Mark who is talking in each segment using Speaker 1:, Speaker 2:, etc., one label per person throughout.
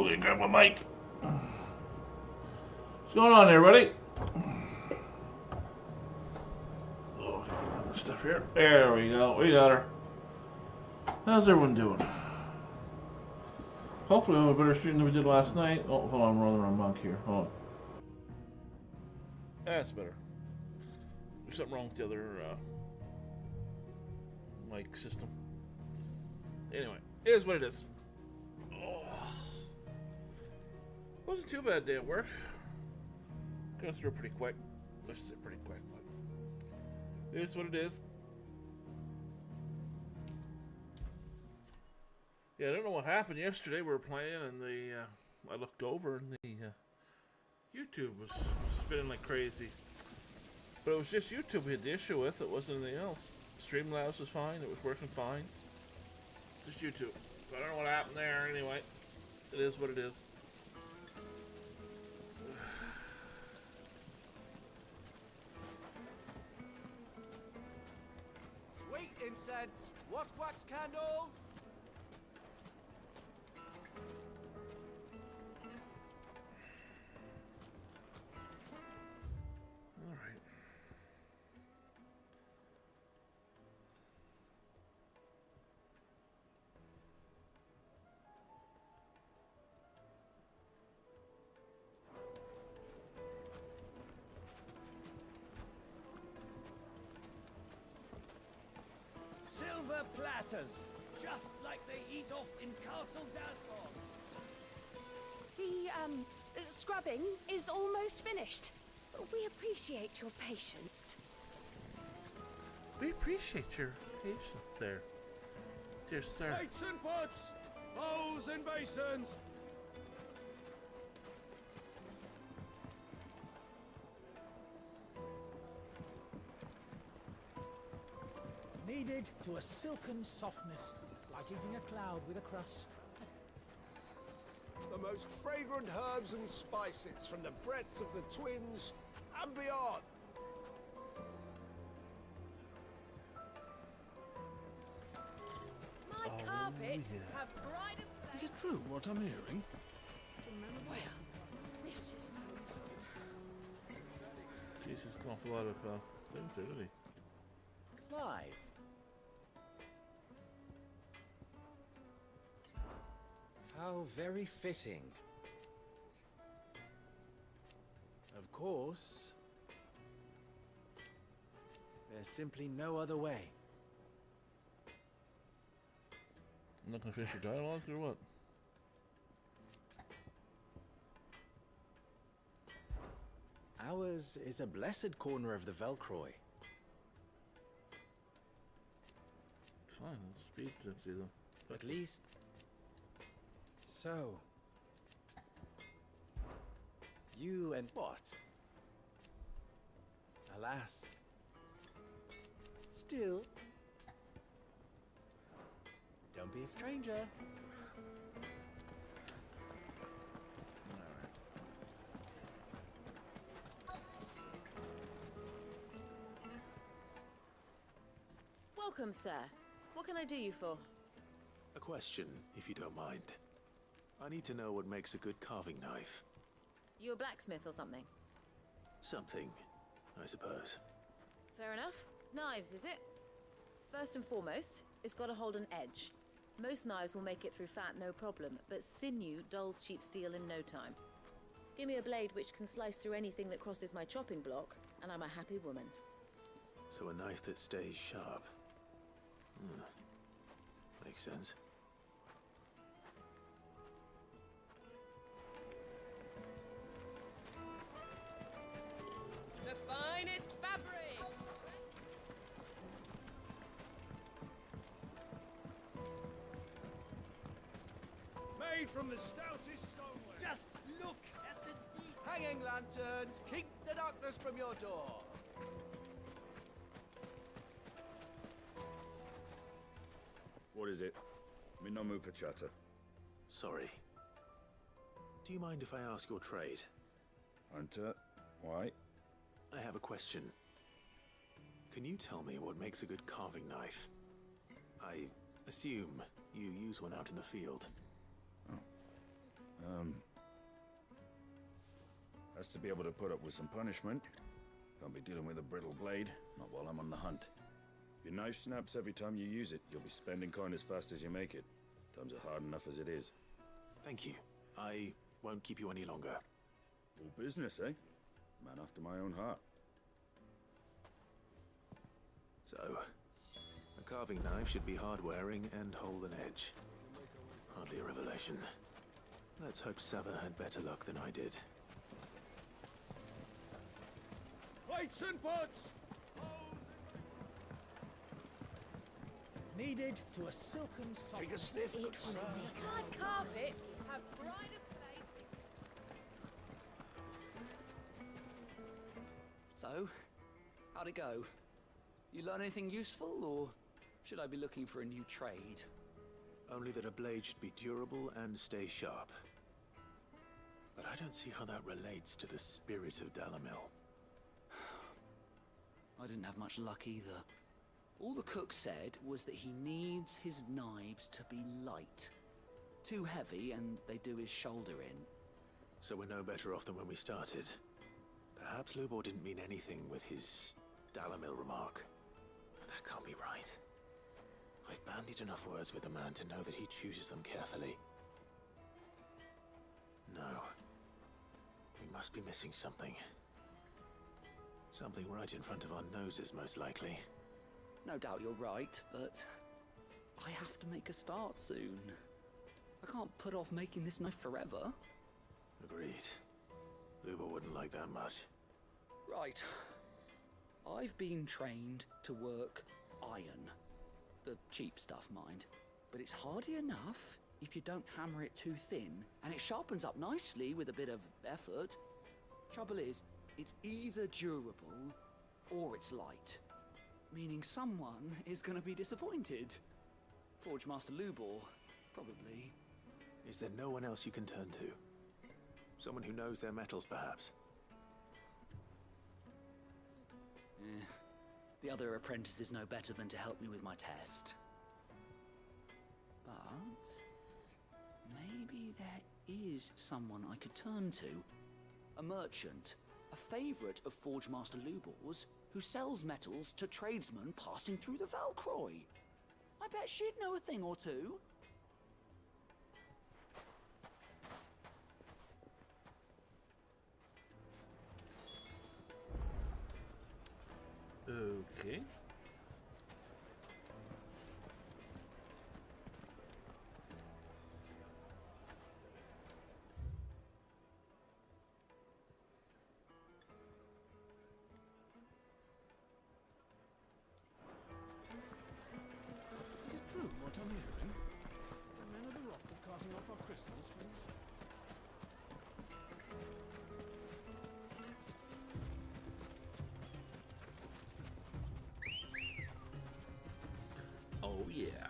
Speaker 1: let me grab my mic. What's going on there, buddy? Oh, stuff here. There we go. We got her. How's everyone doing? Hopefully we have a better stream than we did last night. Oh, hold on, I'm running around monk here. Hold on. That's better. There's something wrong with the other mic system. Anyway, it is what it is. Oh. Wasn't too bad day at work. Got through pretty quick. I should say pretty quick, but it is what it is. Yeah, I don't know what happened yesterday. We were playing, and I looked over, and the YouTube was spinning like crazy. But it was just YouTube we had the issue with. It wasn't anything else. Streamlabs was fine. It was working fine. Just YouTube. So I don't know what happened there. Anyway, it is what it is.
Speaker 2: Sweet incense, wax candles.
Speaker 1: All right.
Speaker 2: Silver platters, just like they eat off in Castle Dasbon.
Speaker 3: The scrubbing is almost finished. We appreciate your patience.
Speaker 1: We appreciate your patience there, dear sir.
Speaker 2: Plates and pots, bowls and basins.
Speaker 4: Kneaded to a silken softness, like eating a cloud with a crust.
Speaker 5: The most fragrant herbs and spices from the breadth of the Twins and beyond.
Speaker 3: My carpets have bright and
Speaker 6: Is it true what I'm hearing?
Speaker 3: well, this is
Speaker 1: Jesus, an awful lot of things there, didn't he?
Speaker 2: Clive. How very fitting. Of course, there's simply no other way.
Speaker 1: I'm not gonna finish your dialogue or what?
Speaker 2: Ours is a blessed corner of the Velcroy.
Speaker 1: Fine, let's speed to them.
Speaker 2: At least... So... You and what? Alas. Still... Don't be a stranger.
Speaker 3: welcome, sir. What can I do you for?
Speaker 5: A question, if you don't mind. I need to know what makes a good carving knife.
Speaker 3: You a blacksmith or something?
Speaker 5: Something, I suppose.
Speaker 3: Fair enough. Knives, is it? First and foremost, it's got to hold an edge. Most knives will make it through fat no problem, but sinew dulls cheap steel in no time. Give me a blade which can slice through anything that crosses my chopping block, and I'm a happy woman.
Speaker 5: So a knife that stays sharp. Makes sense.
Speaker 3: The finest fabric!
Speaker 2: Made from the stoutest stoneware. Just look at the detail. Hanging lanterns, keep the darkness from your door.
Speaker 7: What is it? I'm in no mood for chatter.
Speaker 5: Sorry. Do you mind if I ask your trade?
Speaker 7: Hunter, why?
Speaker 5: I have a question. Can you tell me what makes a good carving knife? I assume you use one out in the field.
Speaker 7: Has to be able to put up with some punishment. Can't be dealing with a brittle blade, not while I'm on the hunt. If your knife snaps every time you use it, you'll be spending coin as fast as you make it. Times are hard enough as it is.
Speaker 5: Thank you. I won't keep you any longer.
Speaker 7: All business, eh? Man after my own heart.
Speaker 5: So, a carving knife should be hard-wearing and hold an edge. Hardly a revelation. Let's hope Sava had better luck than I did.
Speaker 2: Plates and pots!
Speaker 4: Needed to a silken softness.
Speaker 5: Take a sniff, good sir.
Speaker 3: Hard carpets have pride of place.
Speaker 6: So, how'd it go? You learn anything useful, or should I be looking for a new trade?
Speaker 5: Only that a blade should be durable and stay sharp. But I don't see how that relates to the spirit of Dalamil.
Speaker 6: I didn't have much luck either. All the cook said was that he needs his knives to be light. Too heavy and they do his shoulder in.
Speaker 5: So we're no better off than when we started. Perhaps Lubor didn't mean anything with his Dalamil remark. But that can't be right. I've bandied enough words with the man to know that he chooses them carefully. No. We must be missing something. Something right in front of our noses, most likely.
Speaker 6: No doubt you're right, but I have to make a start soon. I can't put off making this knife forever.
Speaker 5: Agreed. Lubor wouldn't like that much.
Speaker 6: Right. I've been trained to work iron. The cheap stuff, mind. But it's hardy enough if you don't hammer it too thin, and it sharpens up nicely with a bit of effort. Trouble is, it's either durable or it's light. Meaning someone is gonna be disappointed. Forge Master Lubor, probably.
Speaker 5: Is there no one else you can turn to? Someone who knows their metals, perhaps?
Speaker 6: The other apprentices know better than to help me with my test. But maybe there is someone I could turn to. A merchant, a favorite of Forge Master Lubor's, who sells metals to tradesmen passing through the Valcroy. I bet she'd know a thing or two.
Speaker 1: Okay.
Speaker 2: Is it true what I'm hearing? The men of the rock are carting off our crystals from...
Speaker 1: Oh, yeah.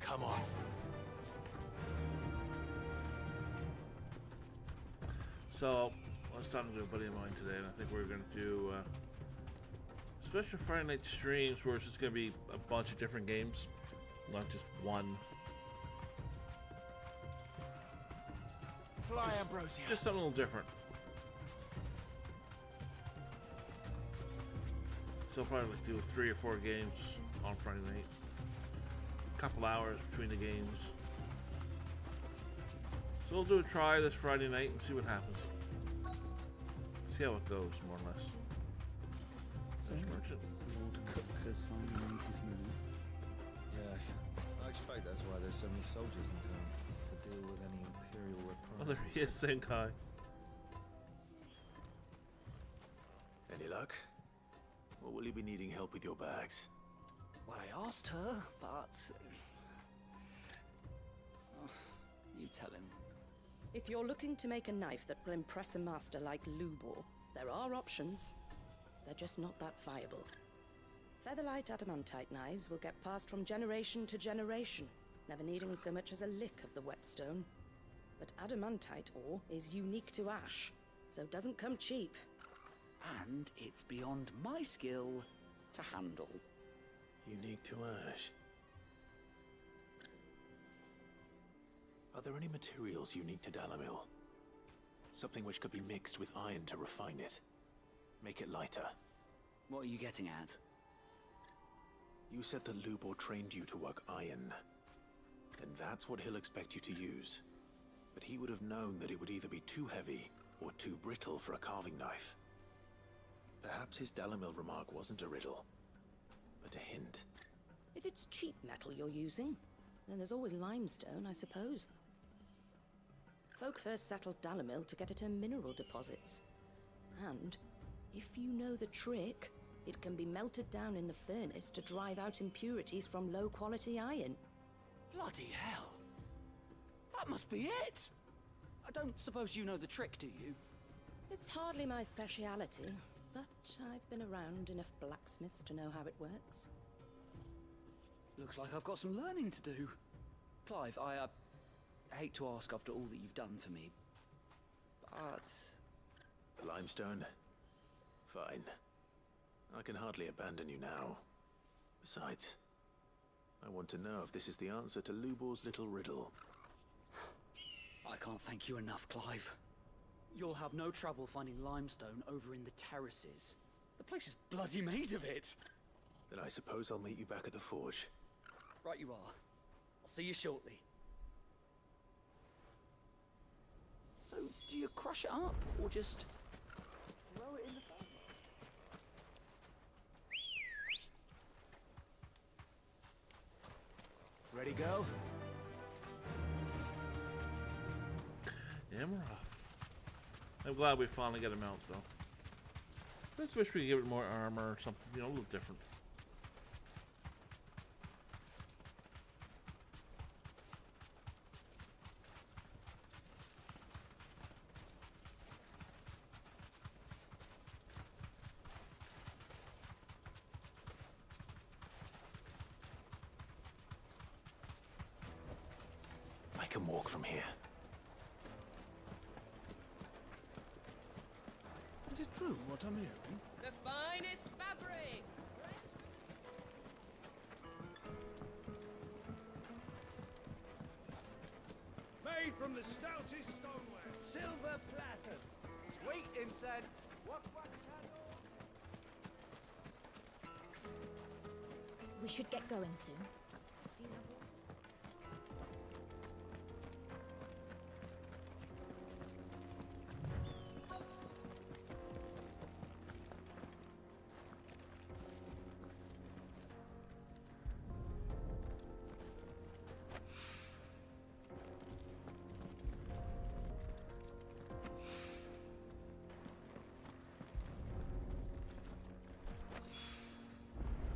Speaker 5: Come on.
Speaker 1: So, I was talking to a buddy of mine today, and I think we're going to do special Friday night streams where it's just going to be a bunch of different games, not just one.
Speaker 2: Fly, Ambrosia.
Speaker 1: Just something a little different. So I'll probably like do 3 or 4 games on Friday night. A couple hours between the games. So we'll do a try this Friday night and see what happens. See how it goes, more or less.
Speaker 8: So
Speaker 1: Merchant.
Speaker 8: Lord Cook has finally made his move.
Speaker 9: Yes, I expect that's why there's so many soldiers in town to deal with any Imperial
Speaker 1: Oh, there he is,
Speaker 9: reprisals.
Speaker 1: Senkai.
Speaker 5: Any luck? Or will you be needing help with your bags?
Speaker 6: Well, I asked her, but... Oh, you tell him.
Speaker 10: If you're looking to make a knife that will impress a master like Lubor, there are options. They're just not that viable. Featherlight adamantite knives will get passed from generation to generation, never needing so much as a lick of the whetstone. But adamantite ore is unique to ash, so doesn't come cheap.
Speaker 6: And it's beyond my skill to handle.
Speaker 5: Unique to Ash. there any materials unique to Dalamil? Something which could be mixed with iron to refine it. Make it lighter.
Speaker 6: What are you getting at?
Speaker 5: You said that Lubor trained you to work iron. Then that's what he'll expect you to use. But he would have known that it would either be too heavy or too brittle for a carving knife. Perhaps his Dalamil remark wasn't a riddle, but a hint.
Speaker 10: If it's cheap metal you're using, then there's always limestone, I suppose. Folk first settled Dalamil to get at her mineral deposits. And, if you know the trick, it can be melted down in the furnace to drive out impurities from low-quality iron.
Speaker 6: Bloody hell! That must be it! I don't suppose you know the trick, do you?
Speaker 10: It's hardly my speciality, but I've been around enough blacksmiths to know how it works.
Speaker 6: Looks like I've got some learning to do. Clive, I hate to ask after all that you've done for me, but...
Speaker 5: Limestone? Fine. I can hardly abandon you now. Besides, I want to know if this is the answer to Lubor's little riddle.
Speaker 6: I can't thank you enough, Clive. You'll have no trouble finding limestone over in the terraces. The place is bloody made of it.
Speaker 5: Then I suppose I'll meet you back at the forge.
Speaker 6: Right you are. I'll see you shortly. So, do you crush it up, or just throw it in the furnace?
Speaker 5: Ready, go?
Speaker 1: Yeah, we're off. I'm glad we finally got him out, though. I just wish we could give it more armor or something, you know, a little different.
Speaker 5: I can walk from here.
Speaker 2: Is it true what I'm hearing?
Speaker 11: The finest fabrics!
Speaker 2: Made from the stoutest stoneware. Silver platters. Sweet incense. What candle?
Speaker 12: We should get going soon. Do you have water?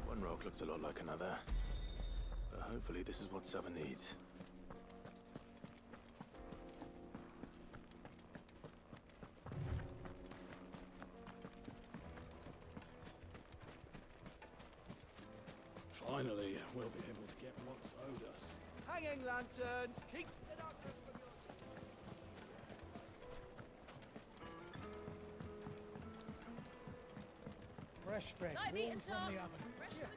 Speaker 5: One rock looks a lot like another. But hopefully this is what Seven needs.
Speaker 2: Finally, we'll be able to get what's owed us. Hanging lanterns, keep the darkness from your...
Speaker 4: Fresh bread,
Speaker 3: Night
Speaker 4: warm
Speaker 3: eaten,
Speaker 4: from
Speaker 3: Tom.
Speaker 4: the oven.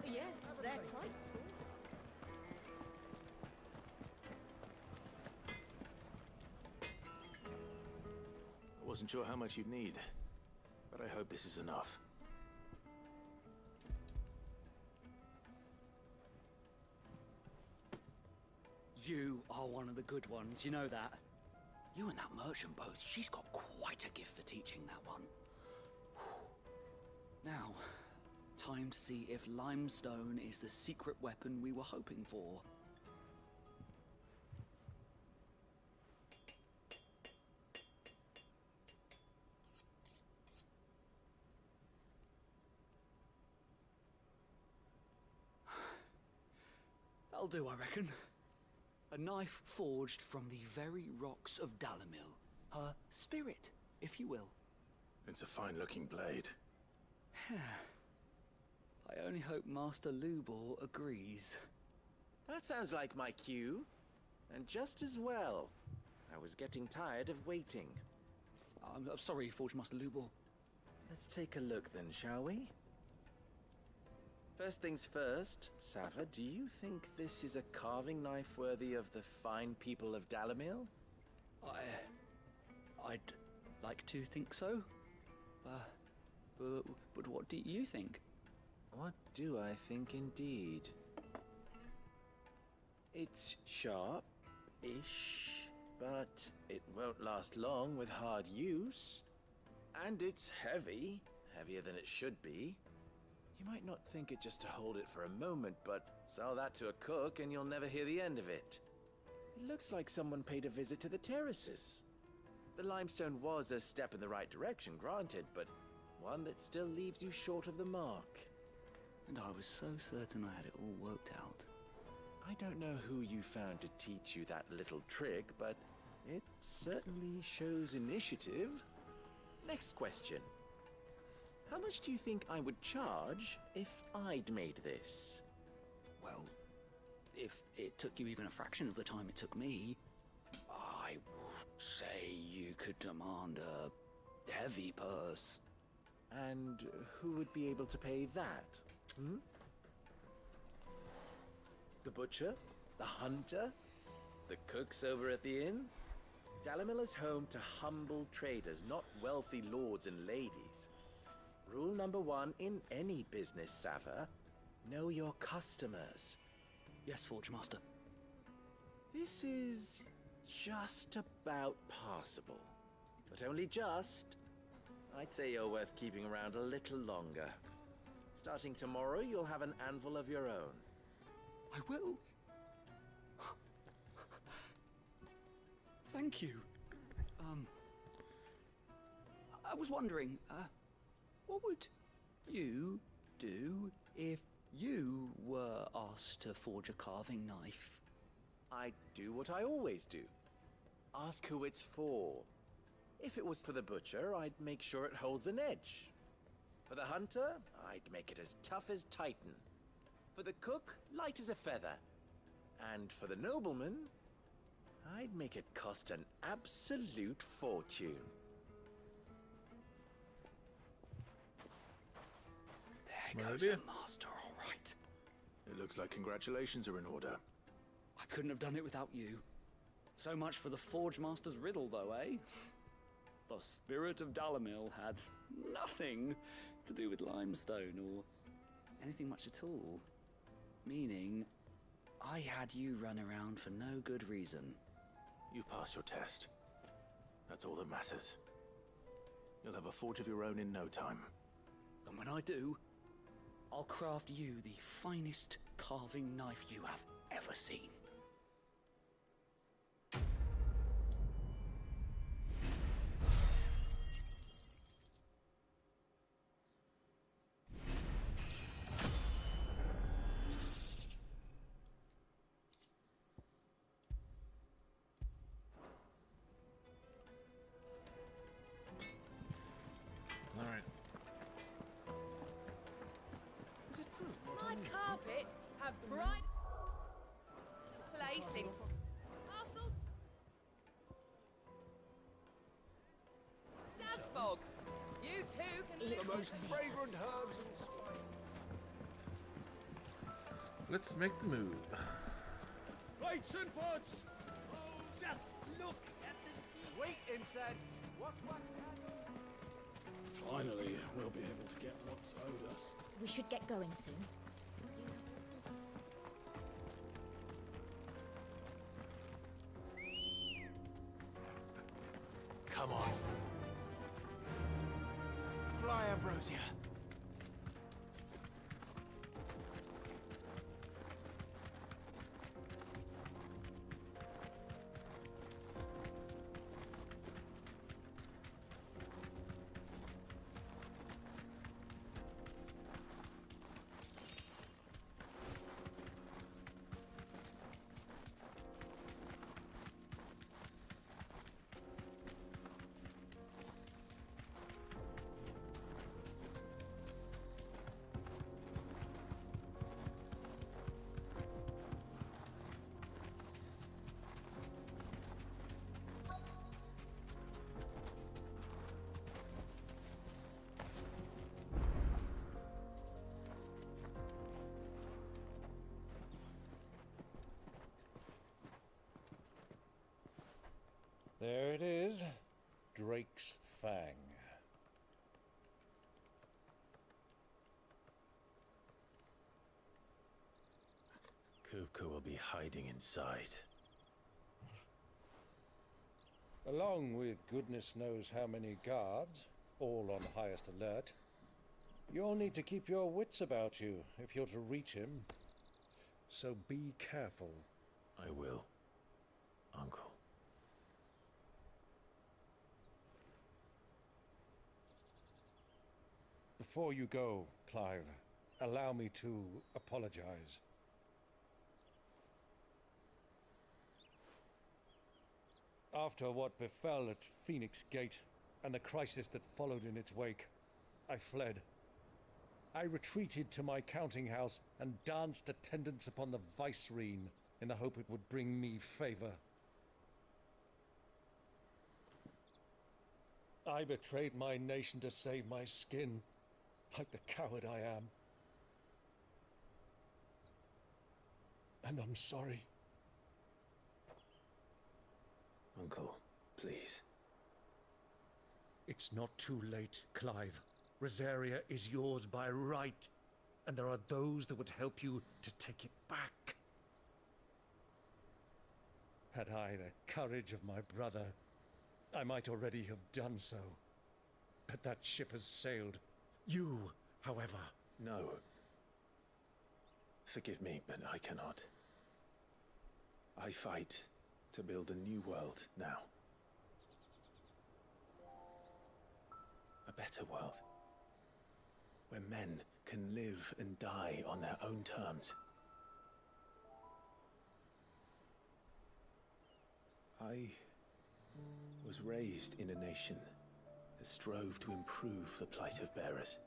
Speaker 3: Yes, they're quite salt.
Speaker 5: I wasn't sure how much you'd need, but I hope this is enough.
Speaker 6: You are one of the good ones, you know that. You and that merchant both, she's got quite a gift for teaching that one. Now, time to see if limestone is the secret weapon we were hoping for. That'll do, I reckon. A knife forged from the very rocks of Dalamil. Her spirit, if you will.
Speaker 5: It's a fine-looking blade.
Speaker 6: I only hope Master Lubor agrees.
Speaker 13: That sounds like my cue. And just as well. I was getting tired of waiting.
Speaker 6: I'm sorry, Forge Master Lubor.
Speaker 13: Let's take a look then, shall we? First things first, Sava, do you think this is a carving knife worthy of the fine people of Dalamil?
Speaker 6: I'd like to think so. But what do you think?
Speaker 13: What do I think indeed? It's sharp-ish, but it won't last long with hard use. And it's heavy, heavier than it should be. You might not think it just to hold it for a moment, but sell that to a cook and you'll never hear the end of it. It looks like someone paid a visit to the terraces. The limestone was a step in the right direction, granted, but one that still leaves you short of the mark.
Speaker 6: And I was so certain I had it all worked out.
Speaker 13: I don't know who you found to teach you that little trick, but it certainly shows initiative. Next question. How much do you think I would charge if I'd made this?
Speaker 6: Well, if it took you even a fraction of the time it took me, I would say you could demand a heavy purse.
Speaker 13: And who would be able to pay that? Hmm? The butcher? The hunter? The cooks over at the inn? Dalamil is home to humble traders, not wealthy lords and ladies. Rule number 1 in any business, Sava: know your customers.
Speaker 6: Yes, Forge Master.
Speaker 13: This is just about passable. But only just. I'd say you're worth keeping around a little longer. Starting tomorrow, you'll have an anvil of your own.
Speaker 6: I will. Thank you. I was wondering, what would you do if you were asked to forge a carving knife?
Speaker 13: I'd do what I always do. Ask who it's for. If it was for the butcher, I'd make sure it holds an edge. For the hunter, I'd make it as tough as Titan. For the cook, light as a feather. And for the nobleman, I'd make it cost an absolute fortune.
Speaker 6: There goes a master, all right.
Speaker 5: It looks like congratulations are in order.
Speaker 6: I couldn't have done it without you. So much for the Forge Master's riddle, though, eh? The spirit of Dalamil had nothing to do with limestone or anything much at all. Meaning, I had you run around for no good reason.
Speaker 5: You've passed your test. That's all that matters. You'll have a forge of your own in no time.
Speaker 6: And when I do, I'll craft you the finest carving knife you have ever seen.
Speaker 11: My carpets have bright placing. Castle. Dasbog. You two can live.
Speaker 2: The most fragrant herbs and spices.
Speaker 1: Let's make the move.
Speaker 2: Plates and pots. Oh, just look at the sweet incense. What?
Speaker 4: Finally, we'll be able to get what's owed us.
Speaker 12: We should get going soon.
Speaker 5: Come on. Fly, Ambrosia. Kupka will be hiding inside.
Speaker 14: Along with goodness knows how many guards, all on highest alert. You'll need to keep your wits about you if you're to reach him. So be careful.
Speaker 5: I will, Uncle.
Speaker 14: Before you go, Clive, allow me to apologize. After what befell at Phoenix Gate and the crisis that followed in its wake, I fled. I retreated to my counting house and danced attendance upon the vicereine in the hope it would bring me favor. I betrayed my nation to save my skin, like the coward I am. And I'm sorry.
Speaker 5: Uncle, please.
Speaker 14: It's not too late, Clive. Rosaria is yours by right, and there are those that would help you to take it back. Had I the courage of my brother, I might already have done so. But that ship has sailed. You, however...
Speaker 5: No. Forgive me, but I cannot. I fight to build a new world now. A better world. Where men can live and die on their own terms. I was raised in a nation that strove to improve the plight of bearers.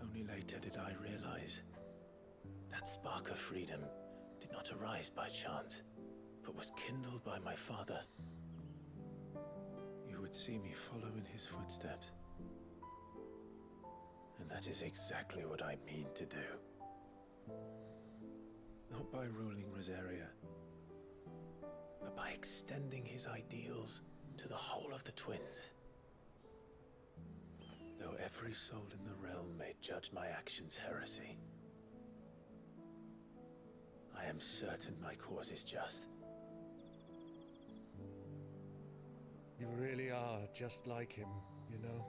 Speaker 5: Only later did I realize that spark of freedom did not arise by chance, but was kindled by my father. You would see me follow in his footsteps. And that is exactly what I mean to do. Not by ruling Rosaria, but by extending his ideals to the whole of the twins. Though every soul in the realm may judge my actions heresy, I am certain my cause is just.
Speaker 14: You really are just like him, you know?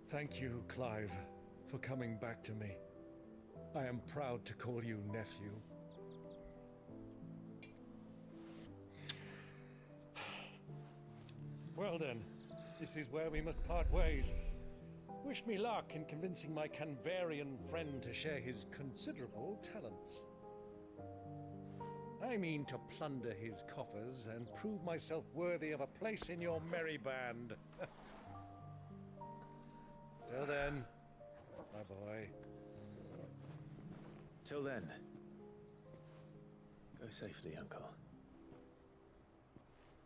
Speaker 14: Thank you, Clive, for coming back to me. I am proud to call you nephew. Well then, this is where we must part ways. Wish me luck in convincing my Canvarian friend to share his considerable talents. I mean to plunder his coffers and prove myself worthy of a place in your merry band. Till then, my boy.
Speaker 5: Till then, go safely, Uncle.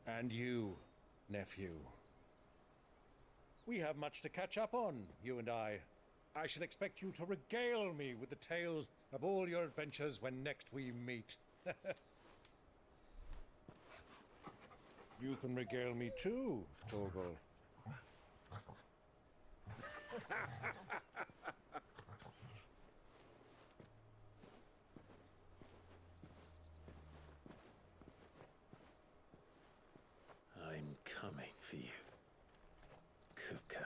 Speaker 14: And you, nephew. We have much to catch up on, you and I. I shall expect you to regale me with the tales of all your adventures when next we meet. You can regale me too, Torgal.
Speaker 5: I'm coming for you, Kupka.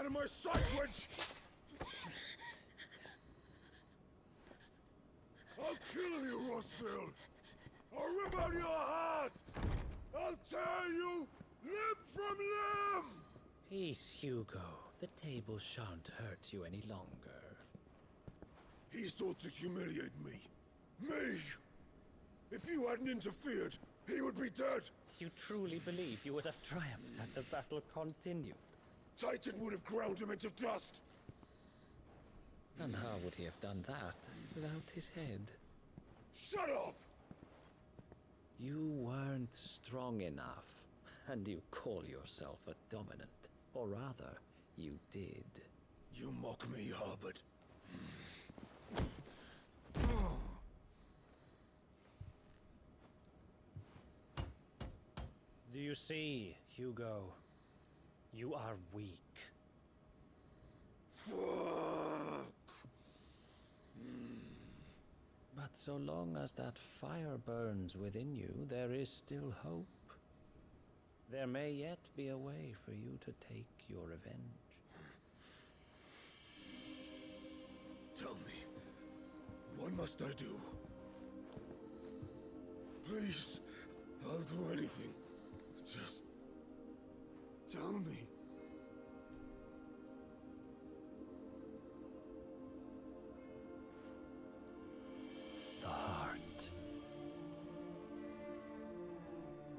Speaker 7: Out of my sight, witch! I'll kill you, Rossfield! I'll rip out your heart! I'll tear you limb from limb!
Speaker 15: Peace, Hugo. The table shan't hurt you any longer.
Speaker 7: He sought to humiliate me. Me! If you hadn't interfered, he would be dead!
Speaker 15: You truly believe you would have triumphed had the battle continued?
Speaker 7: Titan would have ground him into dust!
Speaker 15: And how would he have done that without his head?
Speaker 7: Shut up!
Speaker 15: You weren't strong enough, and you call yourself a dominant. Or rather, you did.
Speaker 7: You mock me, Harbert.
Speaker 15: Do you see, Hugo? You are weak.
Speaker 7: Fuck!
Speaker 15: But so long as that fire burns within you, there is still hope. There may yet be a way for you to take your revenge.
Speaker 7: Tell me, what must I do? Please, I'll do anything. Just tell me.
Speaker 15: The heart.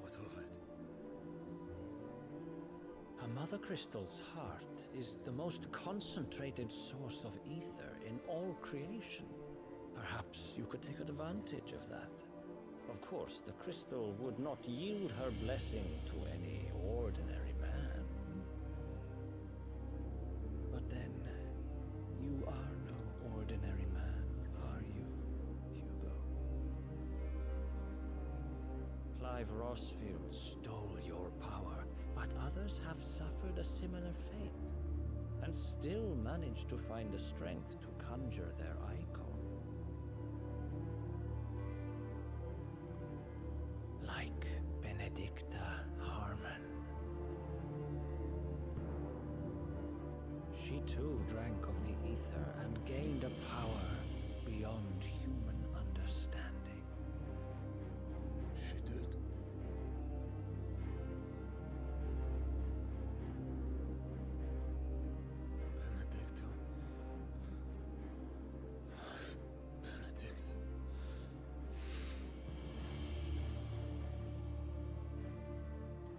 Speaker 7: What of it?
Speaker 15: A Mother Crystal's heart is the most concentrated source of ether in all creation. Perhaps you could take advantage of that. Of course, the crystal would not yield her blessing to any ordinary man. But then, you are no ordinary man, are you, Hugo? Clive Rossfield stole your power, but others have suffered a similar fate, and still managed to find the strength to conjure their icon. Like Benedicta Harmon. She too drank of the ether and gained a power beyond human understanding.
Speaker 7: She did. Benedicta. Benedict.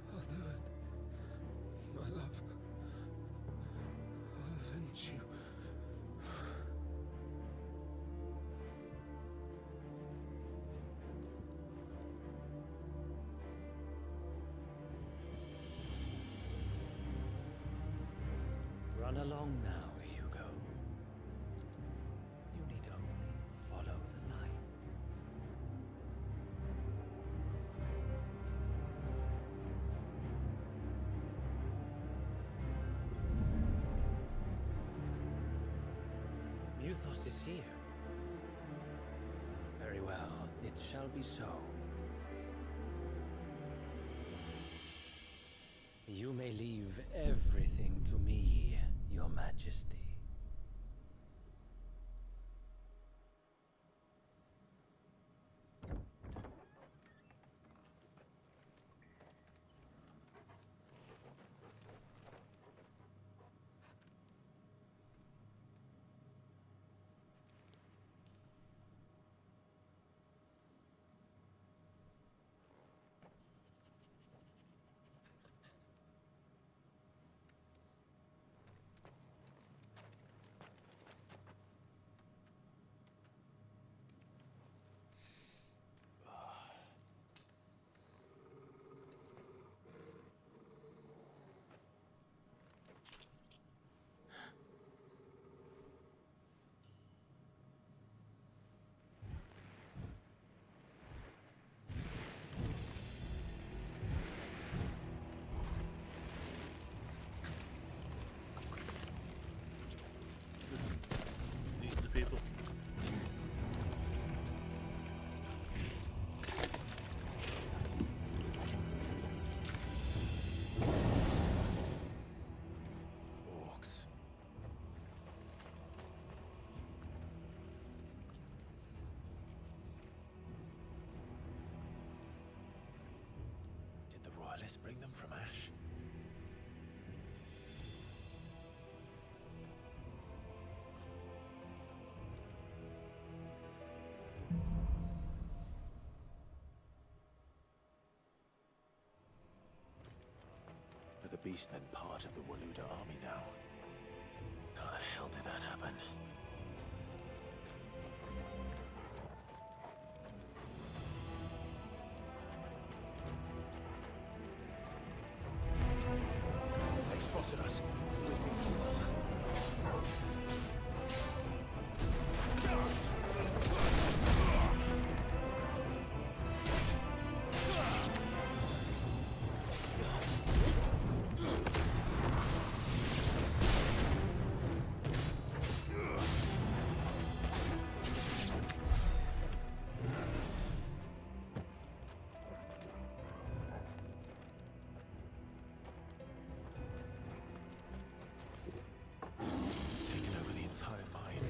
Speaker 7: I'll do it. My love. I'll avenge you.
Speaker 15: Run along now, Hugo. You need only follow the light. Muthos is here. Very well, it shall be so. You may leave everything to me, Your Majesty.
Speaker 5: this bring them from ash? Are the beastmen part of the Waluda army now? How the hell did that happen? They spotted us. We've been too long. Taken over the entire mine.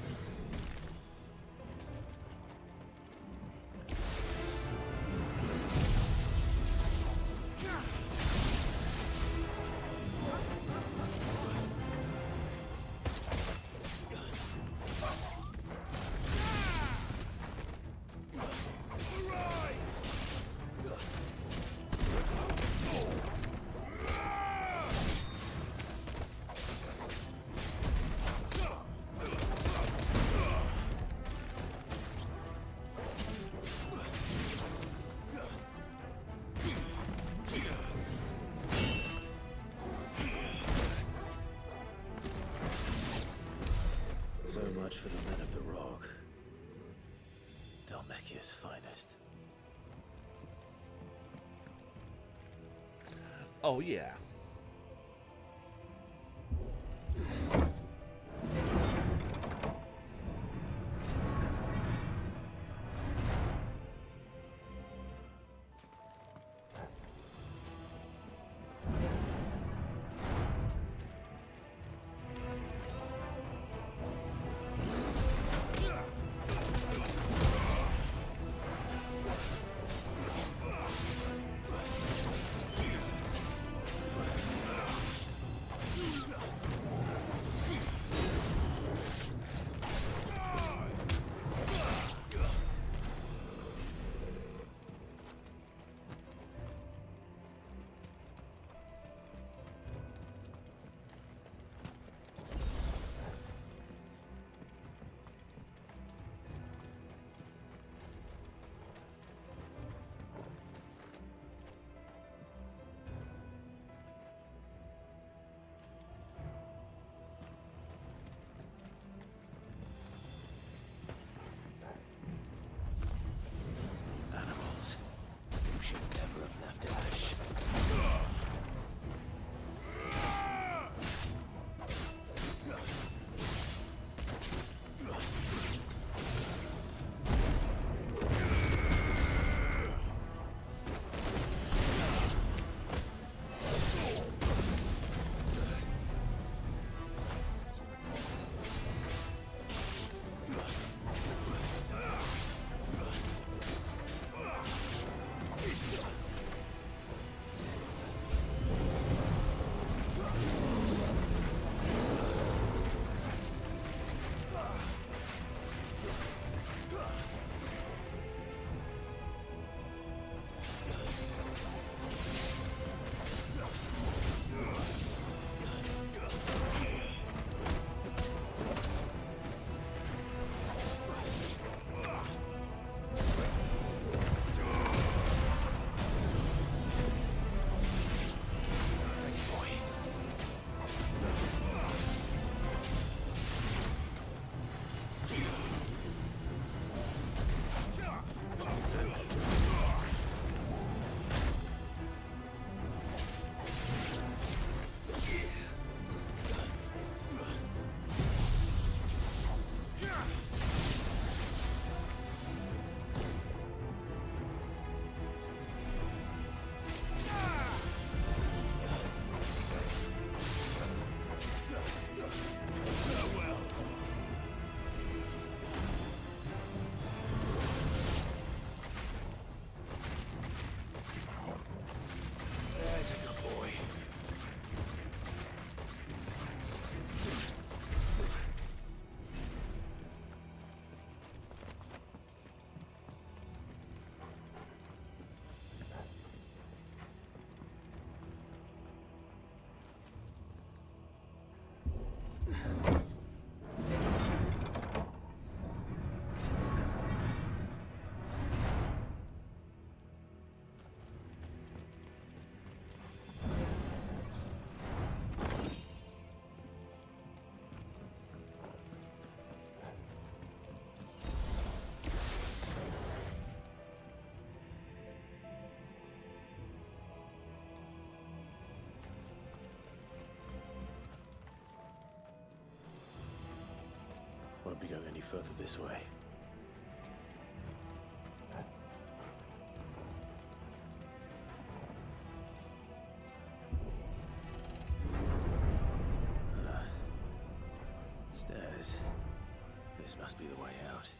Speaker 5: So much for the men of the Rock. Dalmekia's finest.
Speaker 1: Oh, yeah.
Speaker 5: won't be going any further this way. Stairs. This must be the way out.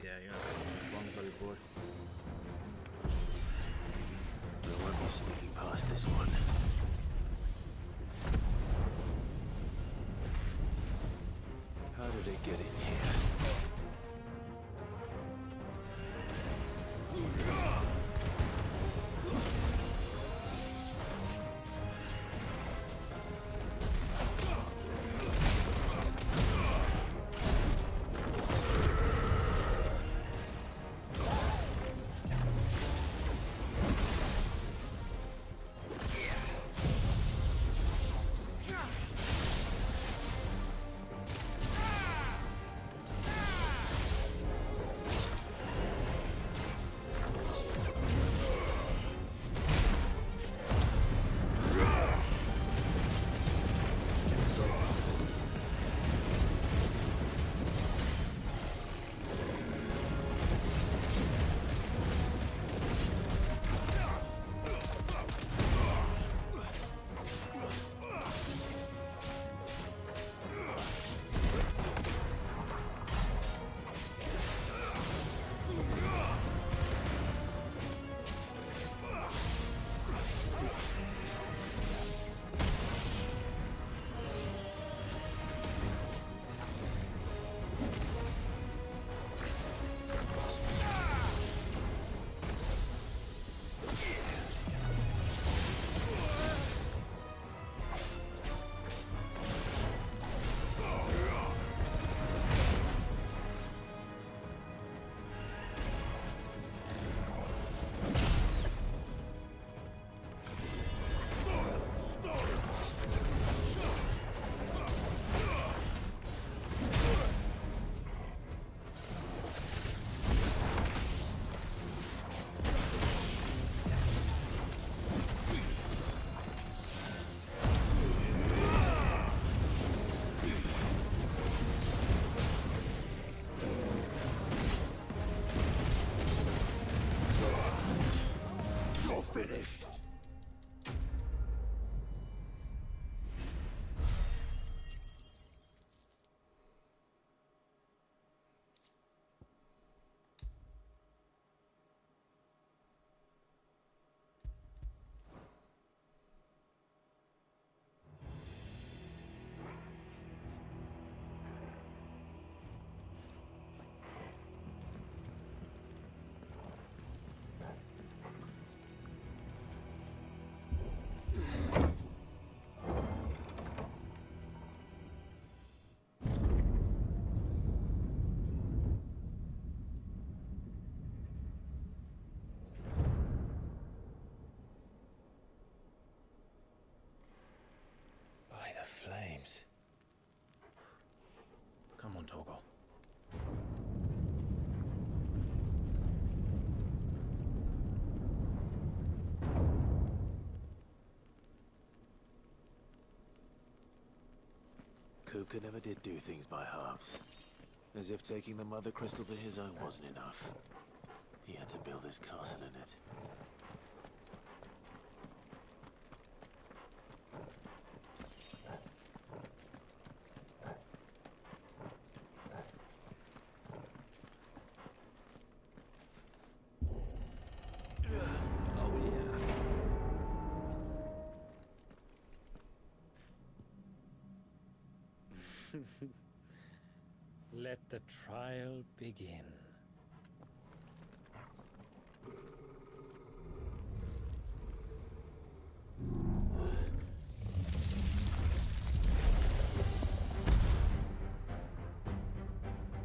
Speaker 1: Yeah, you're not having this fun, buddy boy.
Speaker 5: I won't be sneaking past this one. How did it get in here? Flames. Come on, Torgal. Kupka never did do things by halves. As if taking the Mother Crystal to his own wasn't enough. He had to build his castle in it.
Speaker 15: Let the trial begin.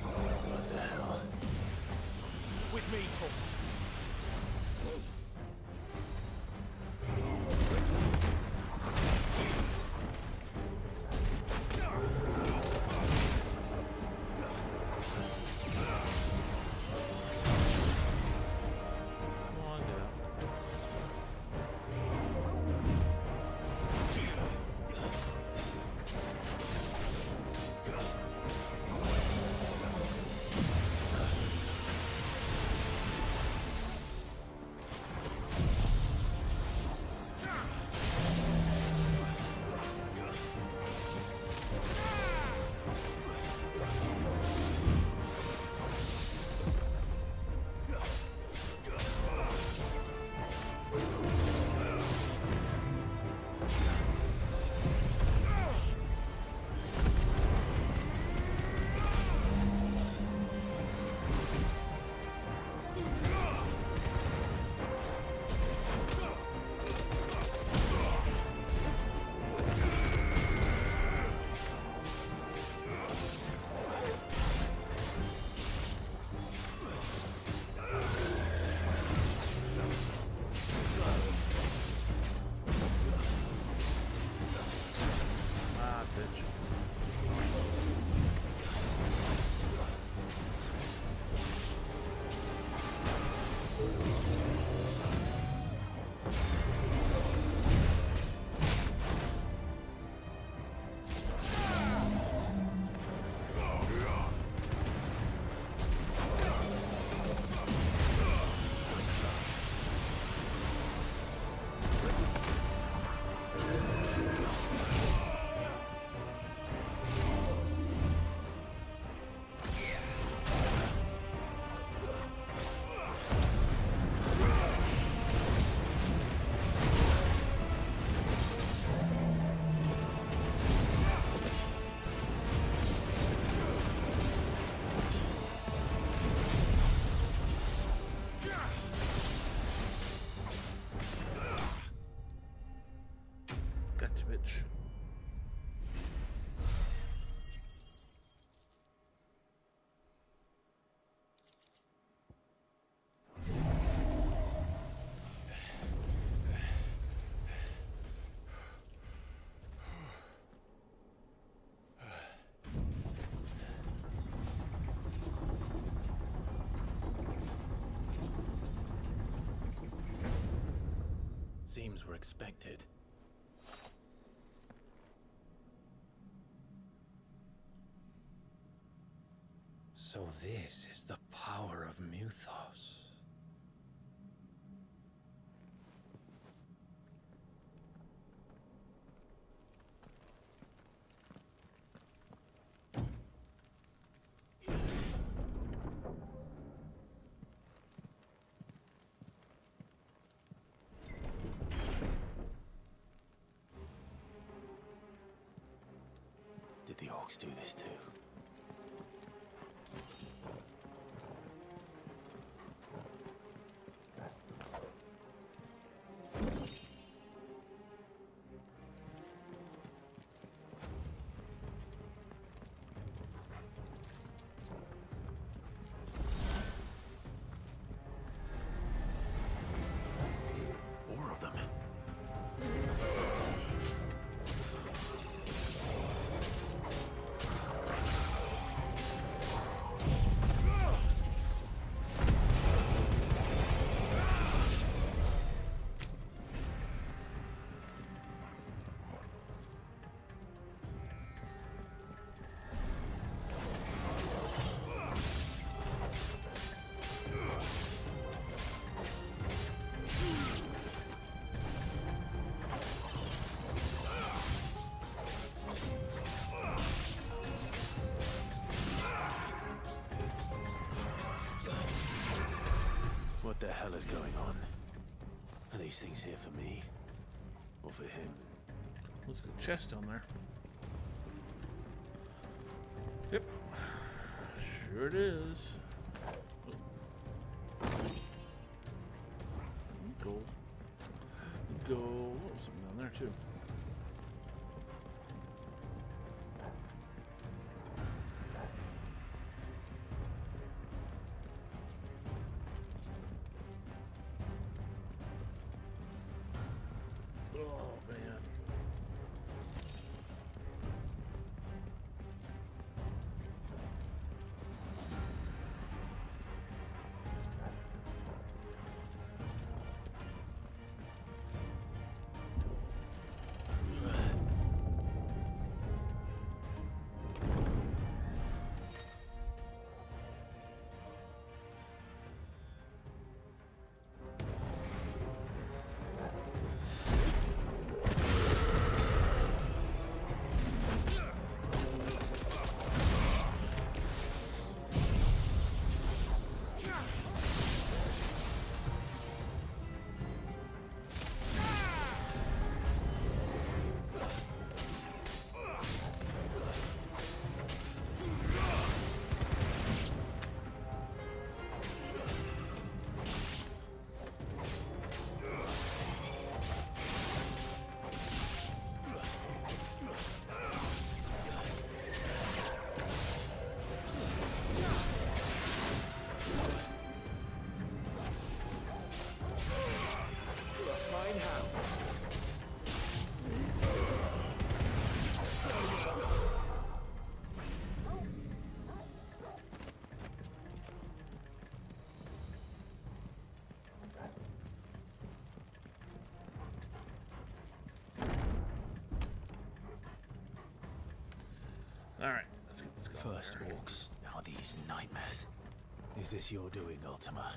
Speaker 5: What the hell?
Speaker 2: With me, Paul.
Speaker 1: Come on down. Ah, bitch. Gotcha, bitch.
Speaker 5: Seems we're expected.
Speaker 15: So this is the power of Muthos.
Speaker 5: Did the orcs do this too? More of them. What the hell is going on? Are these things here for me? Or for him?
Speaker 1: There's a chest down there. Yep. Sure it is. Gold. Gold. Oh, something down there too. Oh man. Alright, let's get this going.
Speaker 5: First orcs, now these nightmares. Is this your doing, Ultima?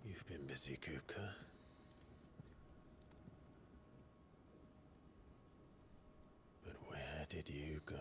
Speaker 5: You've been busy, Kupka. But where did you go?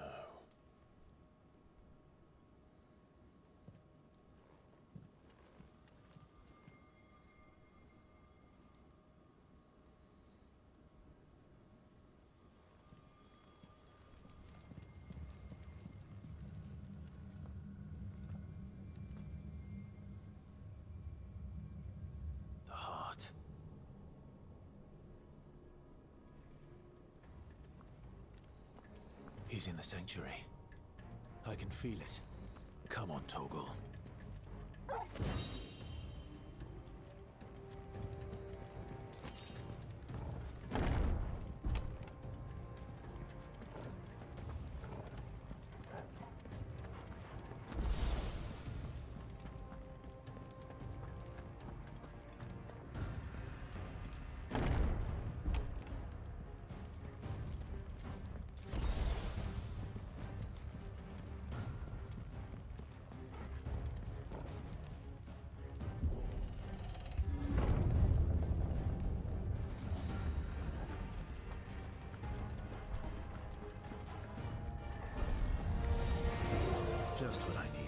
Speaker 5: The heart. He's in the sanctuary. I can feel it. Come on, Toggle. Just what I needed.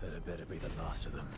Speaker 5: That better be the last of them.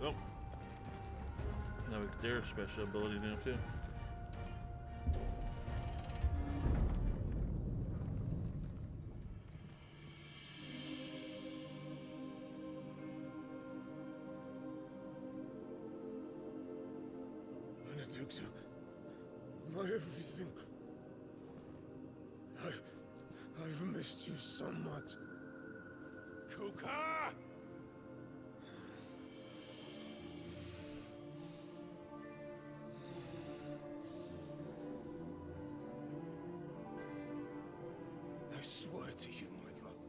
Speaker 1: Oh. Now we get their special ability now too.
Speaker 2: Benedicta, my everything. I've missed you so much. Kuka! I swear to you, my love,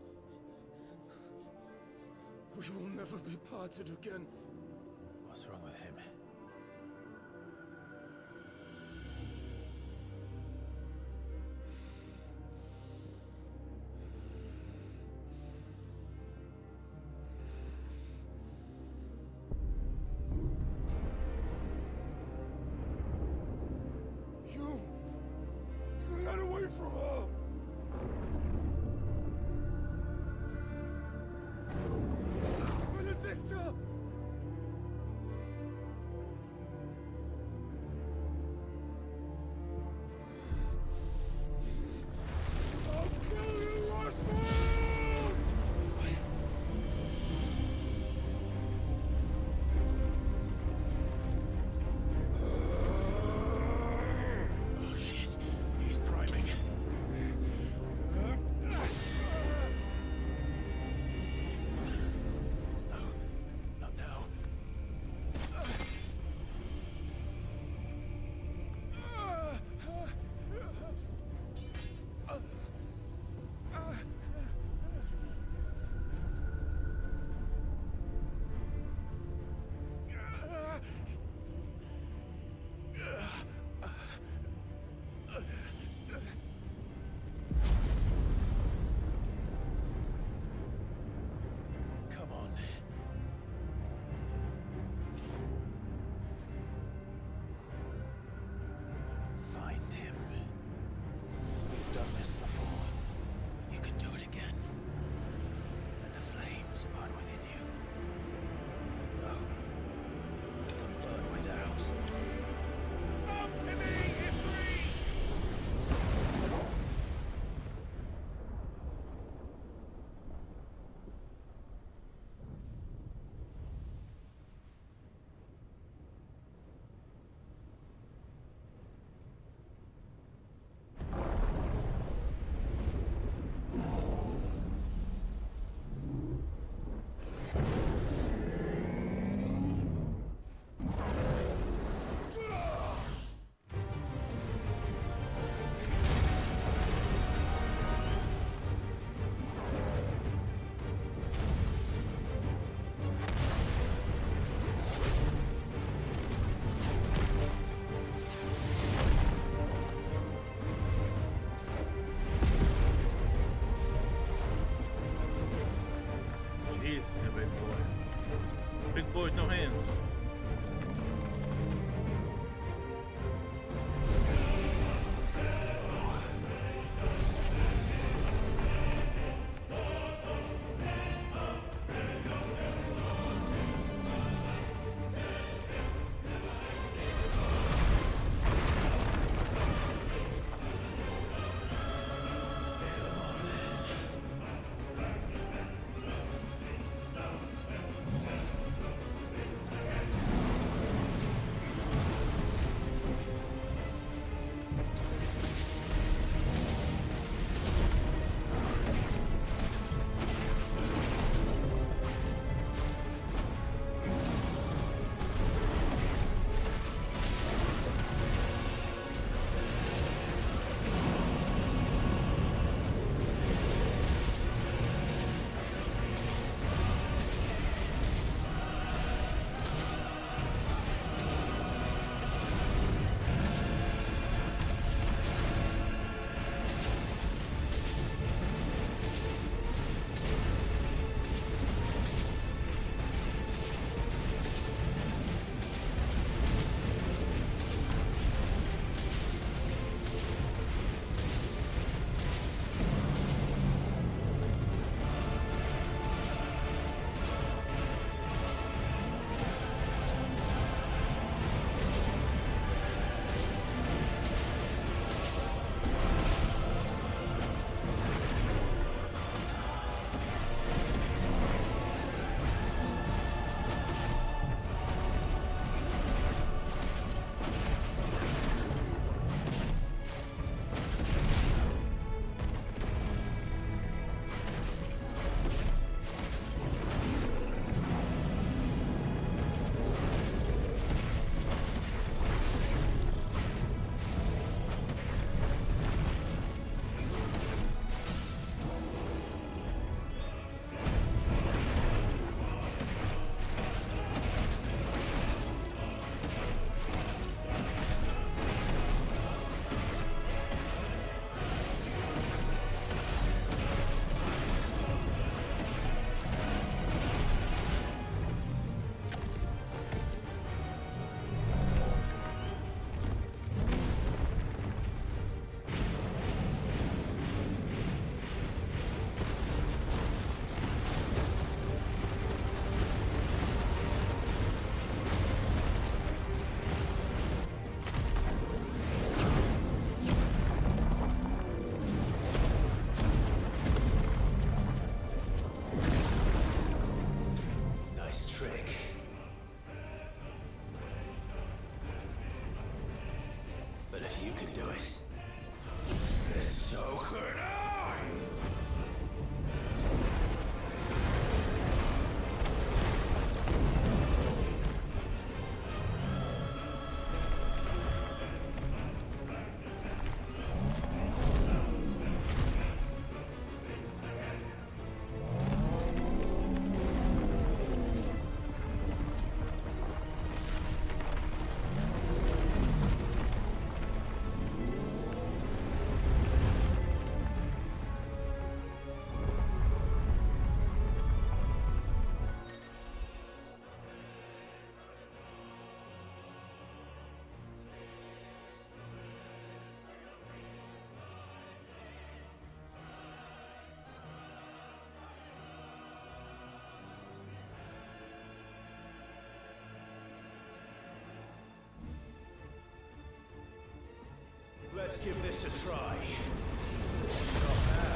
Speaker 2: we will never be parted again.
Speaker 5: What's wrong with him?
Speaker 2: You got away from her! Benedicta! I'll kill you, Rosman!
Speaker 5: Oh shit, he's priming. No, not
Speaker 1: Big boys, no hands.
Speaker 5: Let's give this a try. Not bad.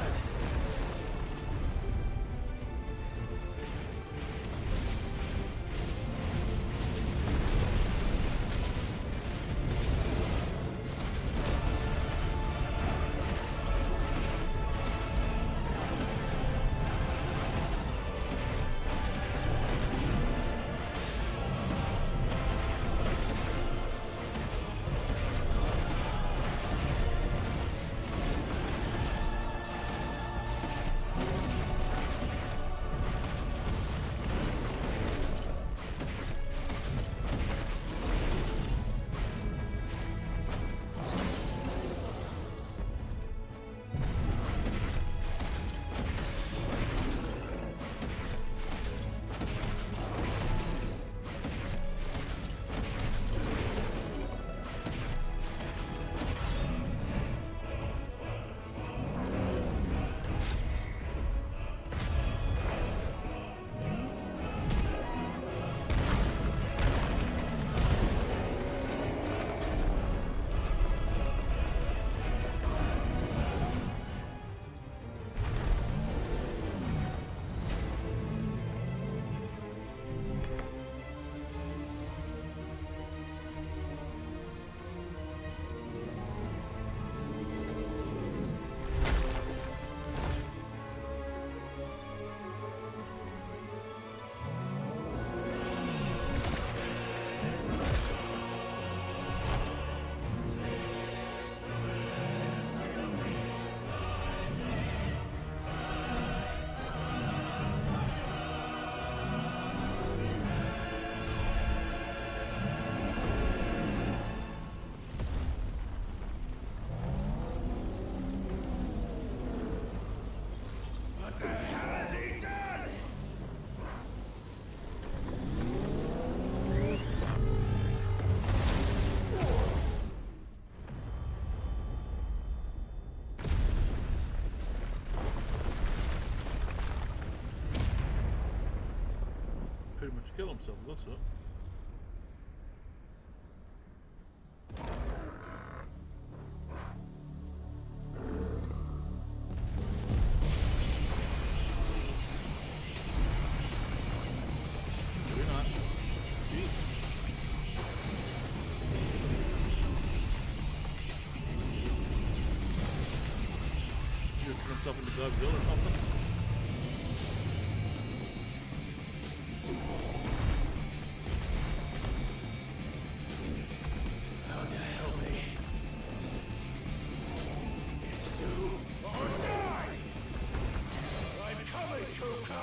Speaker 1: kill himself, that's it. Maybe not. Jeez. Just turn himself into Godzilla or something.
Speaker 5: Thunder, help me. It's do or die! I'm coming, Kuka!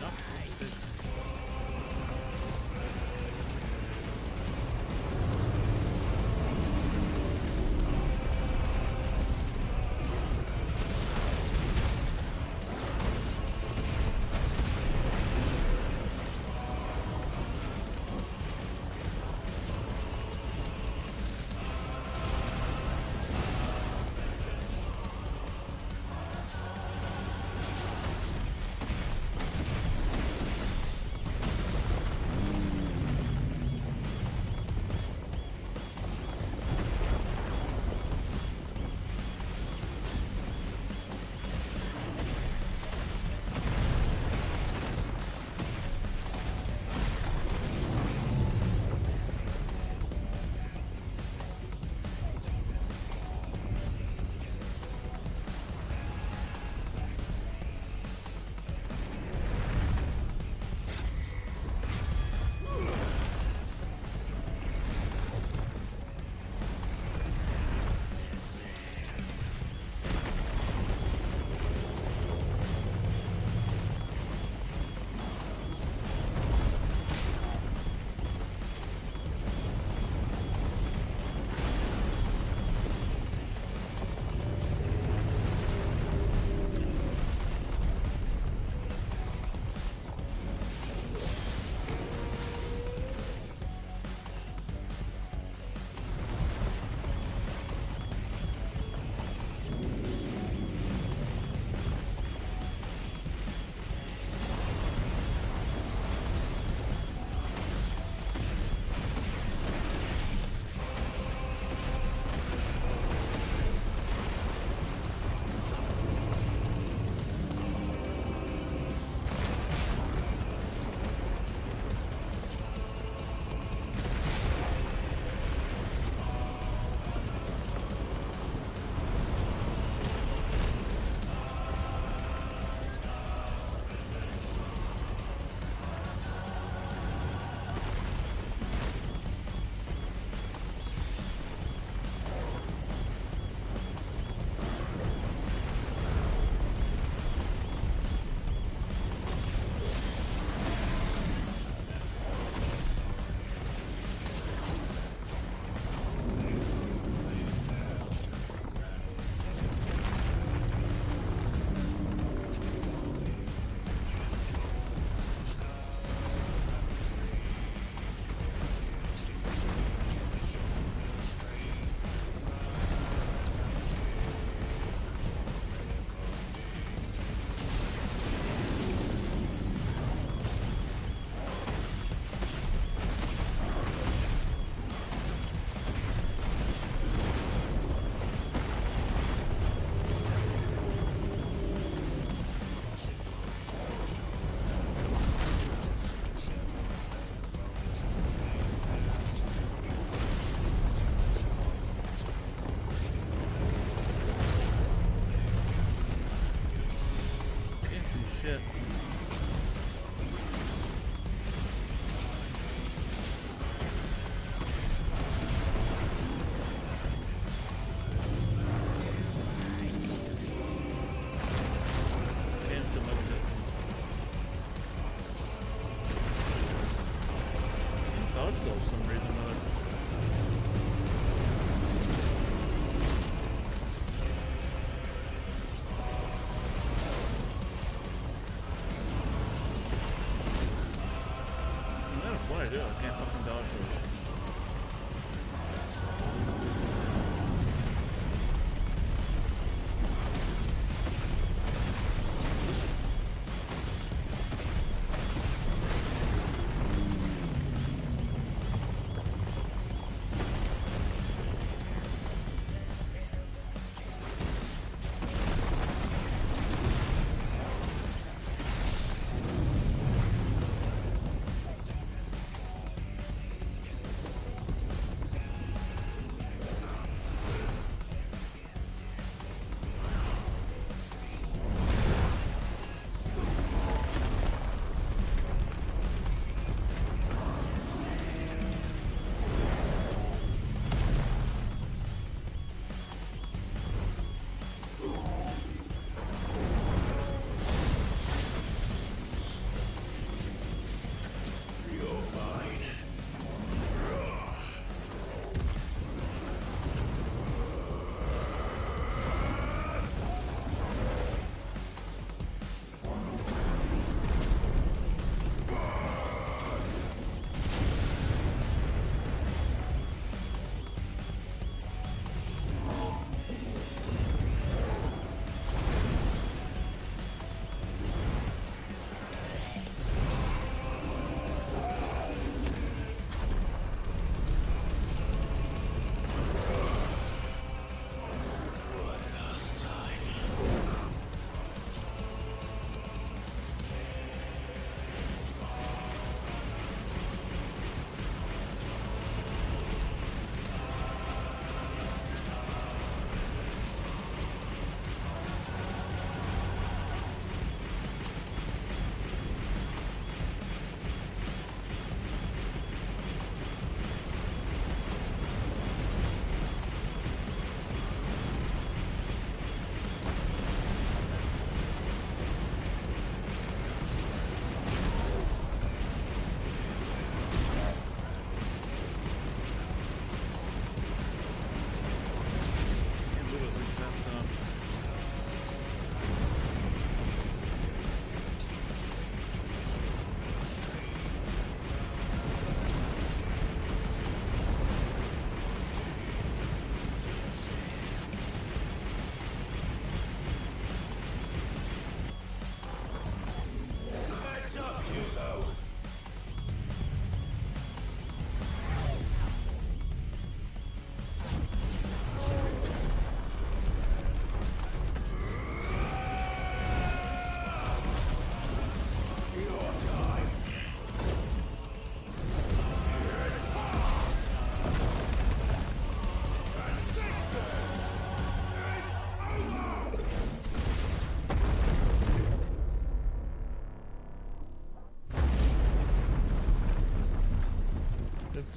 Speaker 1: enough. For six. Shit. Can't do much of it. Can't dodge though for some reason or other. What I do, I can't fucking dodge those.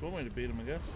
Speaker 1: one way to beat him, I guess.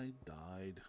Speaker 1: I died.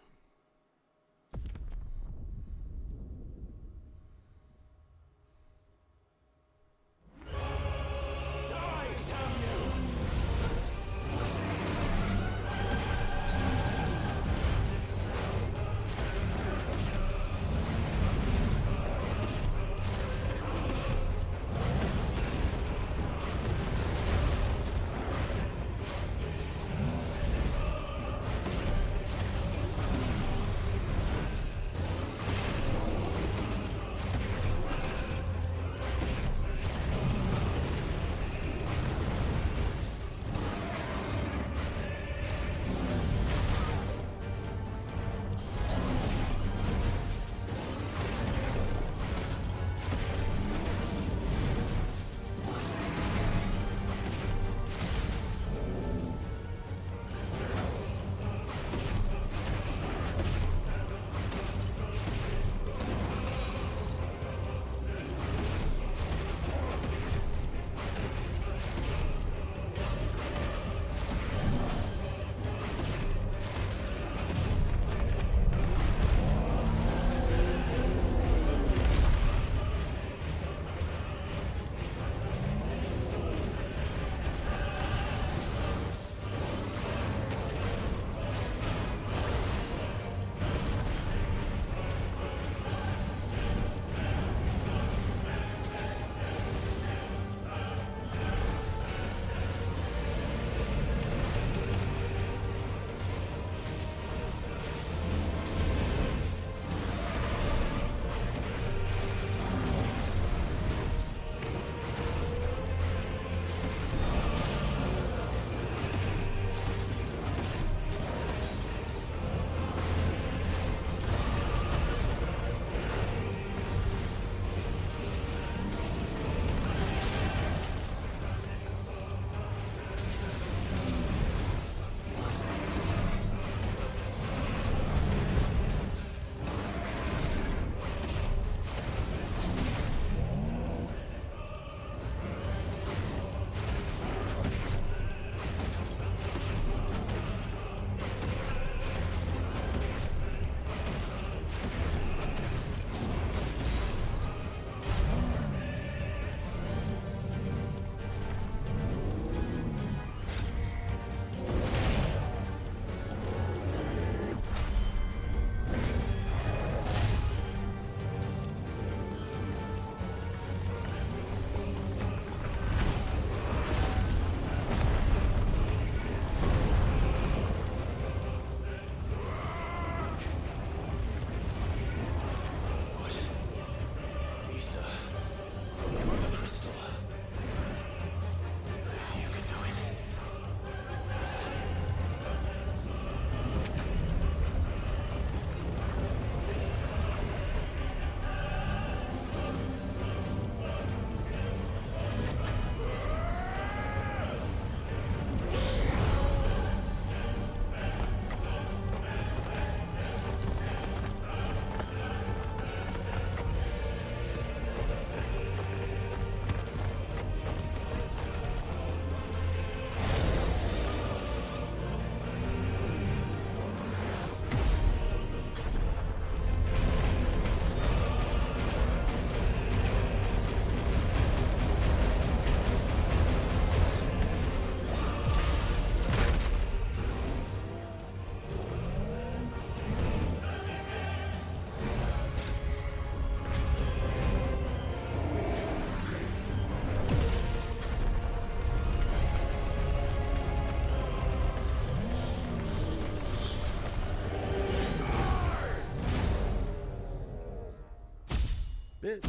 Speaker 1: is.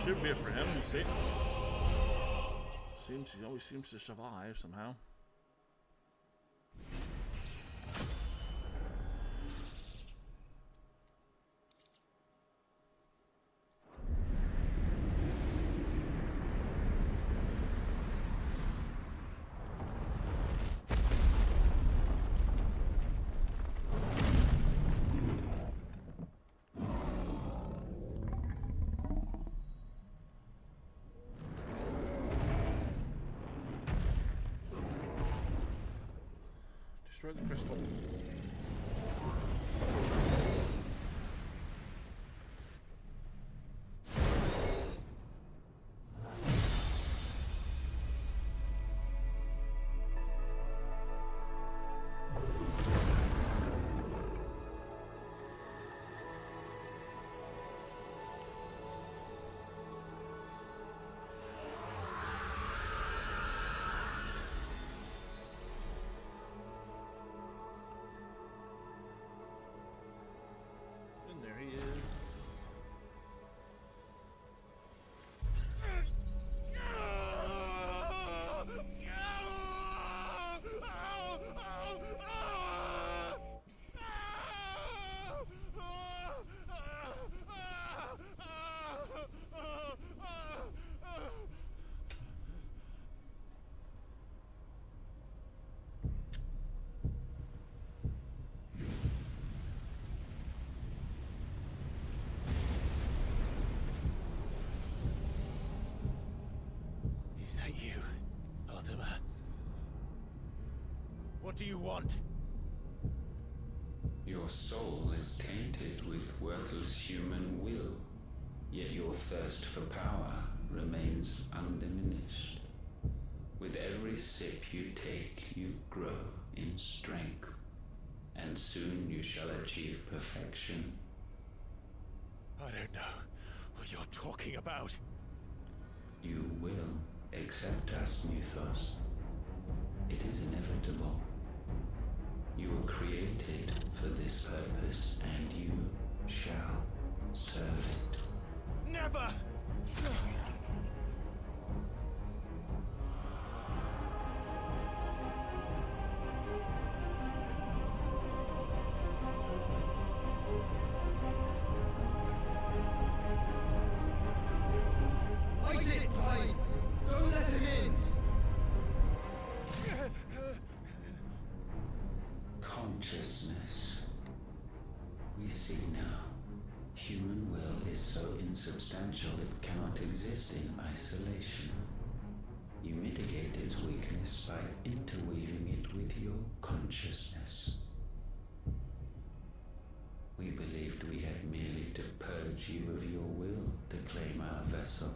Speaker 1: Should be it for him, you see. He always seems to survive somehow. Destroy the crystal. There he is.
Speaker 5: Is that you, Ultima? What do you want?
Speaker 16: Your soul is tainted with worthless human will, yet your thirst for power remains undiminished. With every sip you take, you grow in strength, and soon you shall achieve perfection.
Speaker 5: I don't know what you're talking about.
Speaker 16: You will accept us, Mythos. It is inevitable. You were created for this purpose, and you shall serve it.
Speaker 5: Never!
Speaker 2: Fight it, Clive! Don't let him in!
Speaker 16: Consciousness. We see now. Human will is so insubstantial it cannot exist in isolation. You mitigate its weakness by interweaving it with your consciousness. We believed we had merely to purge you of your will to claim our vessel.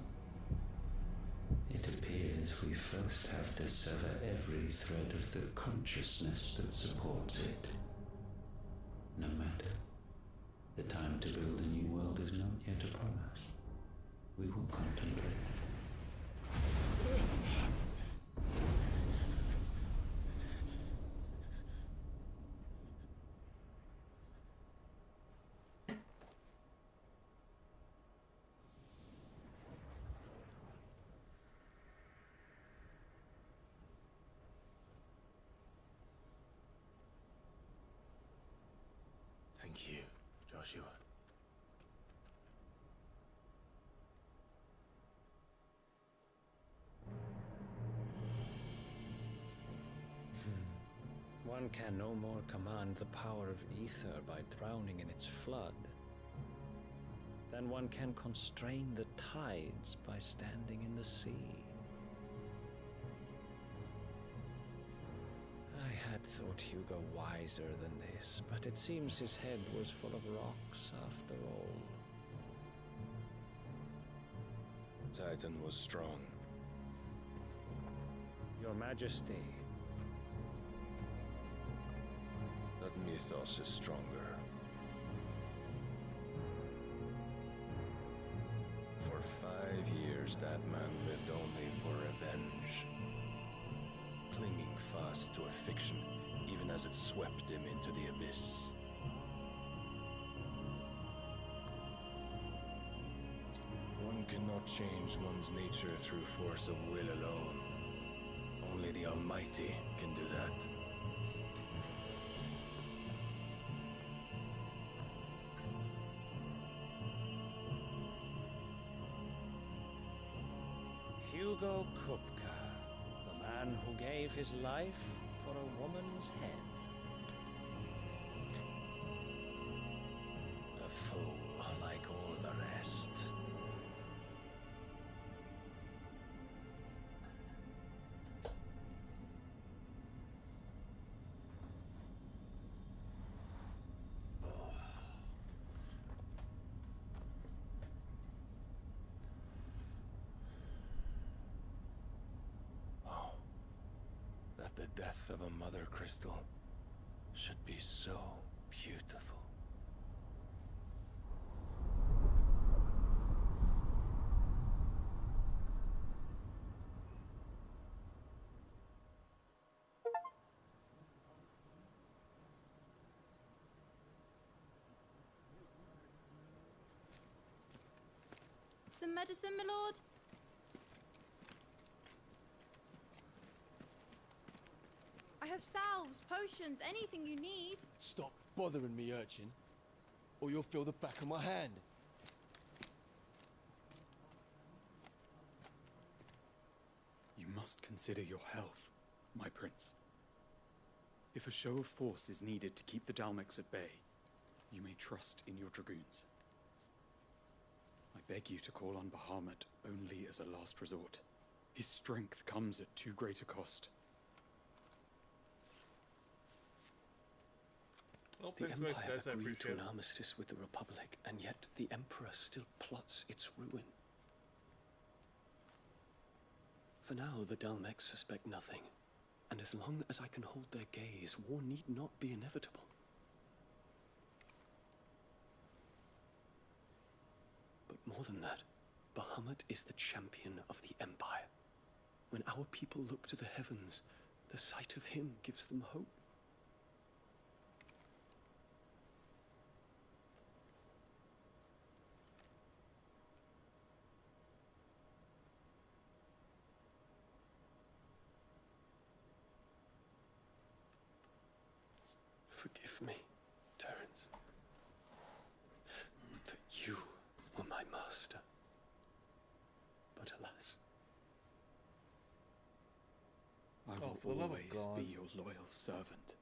Speaker 16: It appears we first have to sever every thread of the consciousness that supports it. No matter. The time to build a new world is not yet upon us. We will contemplate.
Speaker 5: Thank you, Joshua.
Speaker 15: One can no more command the power of ether by drowning in its flood than one can constrain the tides by standing in the sea. I had thought Hugo wiser than this, but it seems his head was full of rocks after all.
Speaker 7: Titan was strong.
Speaker 15: Your Majesty.
Speaker 7: That Mythos is stronger. For 5 years, that man lived only for revenge. Clinging fast to a fiction, even as it swept him into the abyss.
Speaker 17: cannot change one's nature through force of will alone. Only the Almighty can do that.
Speaker 15: Hugo Kupka, the man who gave his life for a woman's head. A fool like all the rest.
Speaker 17: That the death of a mother crystal should be so beautiful.
Speaker 18: Some medicine, my lord? I have salves, potions, anything you need.
Speaker 19: Stop bothering me, urchin, or you'll feel the back of my hand.
Speaker 20: You must consider your health, my prince. If a show of force is needed to keep the Dalmex at bay, you may trust in your dragoons. I beg you to call on Bahamut only as a last resort. His strength comes at too great a cost.
Speaker 1: The
Speaker 6: Empire agreed to an armistice with the Republic, and yet the Emperor still plots its ruin. For now, the Dalmex suspect nothing, and as long as I can hold their gaze, war need not be inevitable. But more than that, Bahamut is the champion of the Empire. When our people look to the heavens, the sight of him gives them hope. Forgive me, Terence, that you were my master. But alas,
Speaker 20: I will
Speaker 1: for the love of
Speaker 20: always
Speaker 1: God.
Speaker 20: be your loyal servant.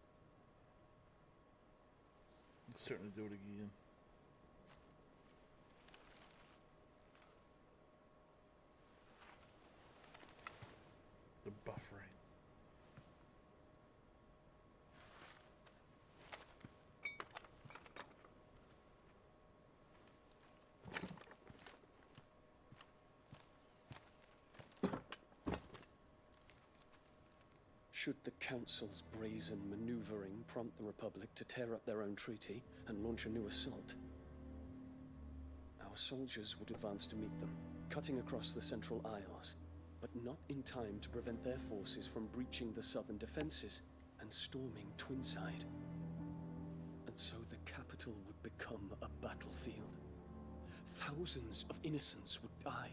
Speaker 1: I'll certainly do it again. The buffering.
Speaker 6: should the Council's brazen maneuvering prompt the Republic to tear up their own treaty and launch a new assault, our soldiers would advance to meet them, cutting across the Central Isles, but not in time to prevent their forces from breaching the southern defenses and storming Twinside. And so the capital would become a battlefield. Thousands of innocents would die.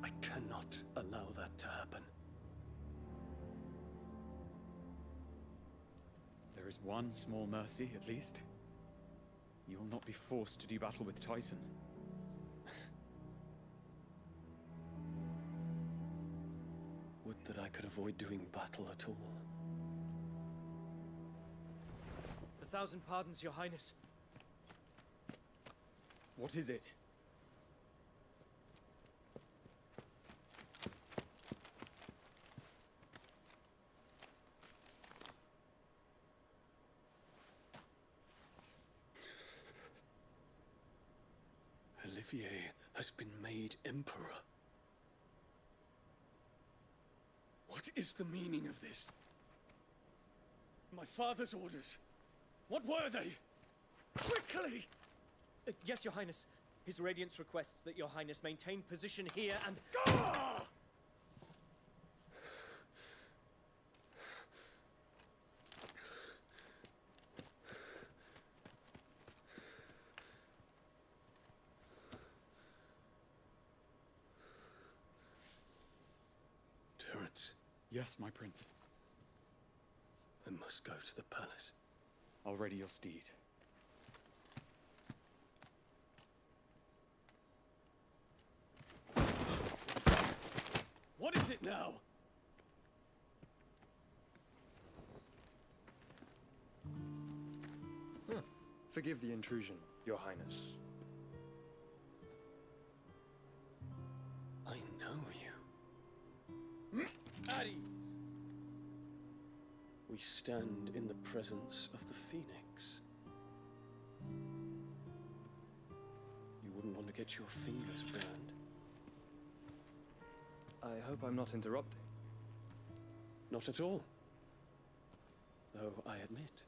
Speaker 6: I cannot allow that to happen.
Speaker 20: There is one small mercy, at least. You will not be forced to do battle with Titan.
Speaker 6: Would that I could avoid doing battle at all.
Speaker 21: 1,000 pardons, Your Highness.
Speaker 20: What is it?
Speaker 6: Olivier has been made Emperor. What is the meaning of this?
Speaker 21: My father's orders. What were they? Quickly! Yes, Your Highness. His Radiance requests that Your Highness maintain position here and... Gah!
Speaker 20: Yes, my prince.
Speaker 17: I must go to the palace.
Speaker 20: I'll ready your steed.
Speaker 21: What is it now?
Speaker 8: Forgive the intrusion, Your Highness.
Speaker 17: I know you.
Speaker 21: At ease.
Speaker 17: We stand in the presence of the Phoenix. You wouldn't want to get your fingers burned.
Speaker 8: I hope I'm not interrupting.
Speaker 17: Not at all. Though I admit,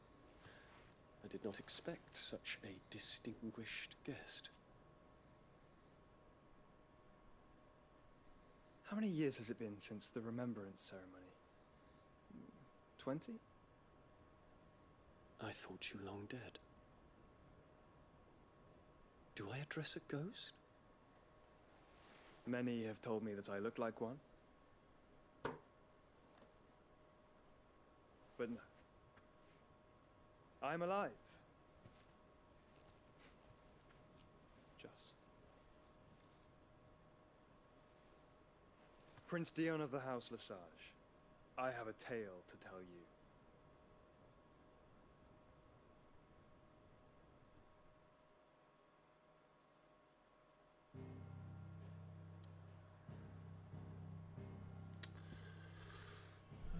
Speaker 17: I did not expect such a distinguished guest.
Speaker 8: How many years has it been since the Remembrance ceremony? 20?
Speaker 17: I thought you long dead. Do I address a ghost?
Speaker 8: Many have told me that I look like one. But no. I'm alive. Just. Prince Dion of the House Lesage, I have a tale to tell you.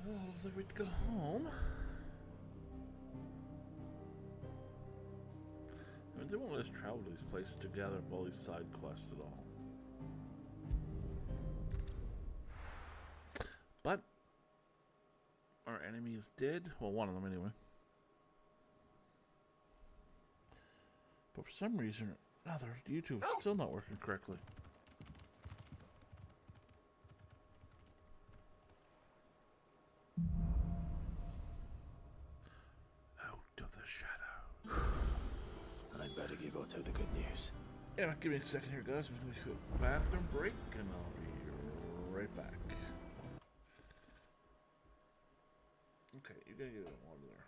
Speaker 1: Well, looks like we could go home. I mean, they won't let us travel to these places to gather up all these side quests at all. But our enemy is dead. Well, one of them anyway. But for some reason or another, YouTube's still not working correctly. Out of the shadow.
Speaker 5: I'd better give Otto the good news.
Speaker 1: Yeah, give me a second here, guys. I'm going to go to a bathroom break, and I'll be right back. Okay, you're going to get water there.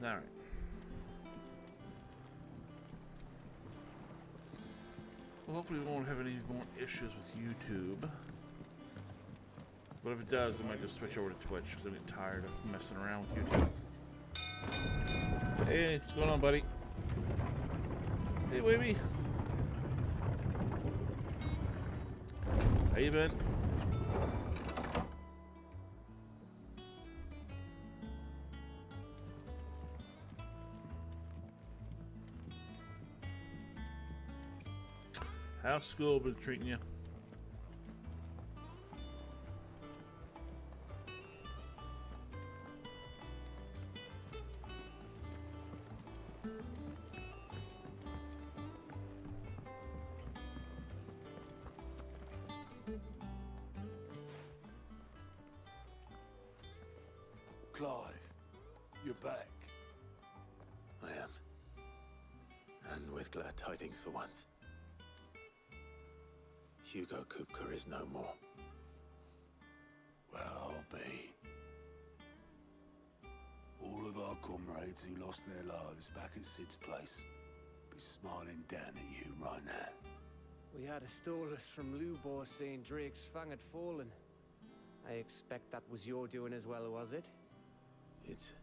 Speaker 1: Alright. Well, hopefully we won't have any more issues with YouTube. But if it does, I might just switch over to Twitch because I'm getting tired of messing around with YouTube. Hey, what's going on, buddy? Hey, Wavy. How you been? How's school been treating you?
Speaker 5: Clive, you're back. I am. And with glad tidings for once. Hugo Kupka is no more. Well, I'll be. All of our comrades who lost their lives back at Sid's place be smiling down at you right now.
Speaker 9: We had a stolus from Lubor saying Drake's Fang had fallen. I expect that was your doing as well, was it?
Speaker 5: It's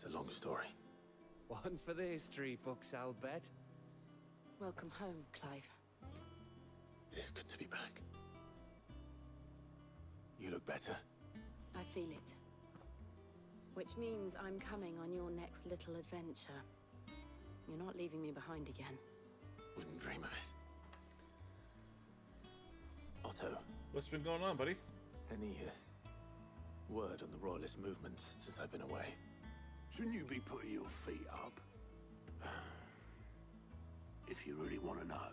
Speaker 5: a long story.
Speaker 9: One for the history books, I'll bet.
Speaker 10: Welcome home, Clive.
Speaker 5: It's good to be back. You look better.
Speaker 10: I feel it. Which means I'm coming on your next little adventure. You're not leaving me behind again.
Speaker 5: Wouldn't dream of it. Otto.
Speaker 1: What's been going on, buddy?
Speaker 5: Any word on the Royalist movement since I've been away? Shouldn't you be putting your feet up? If you really want to know,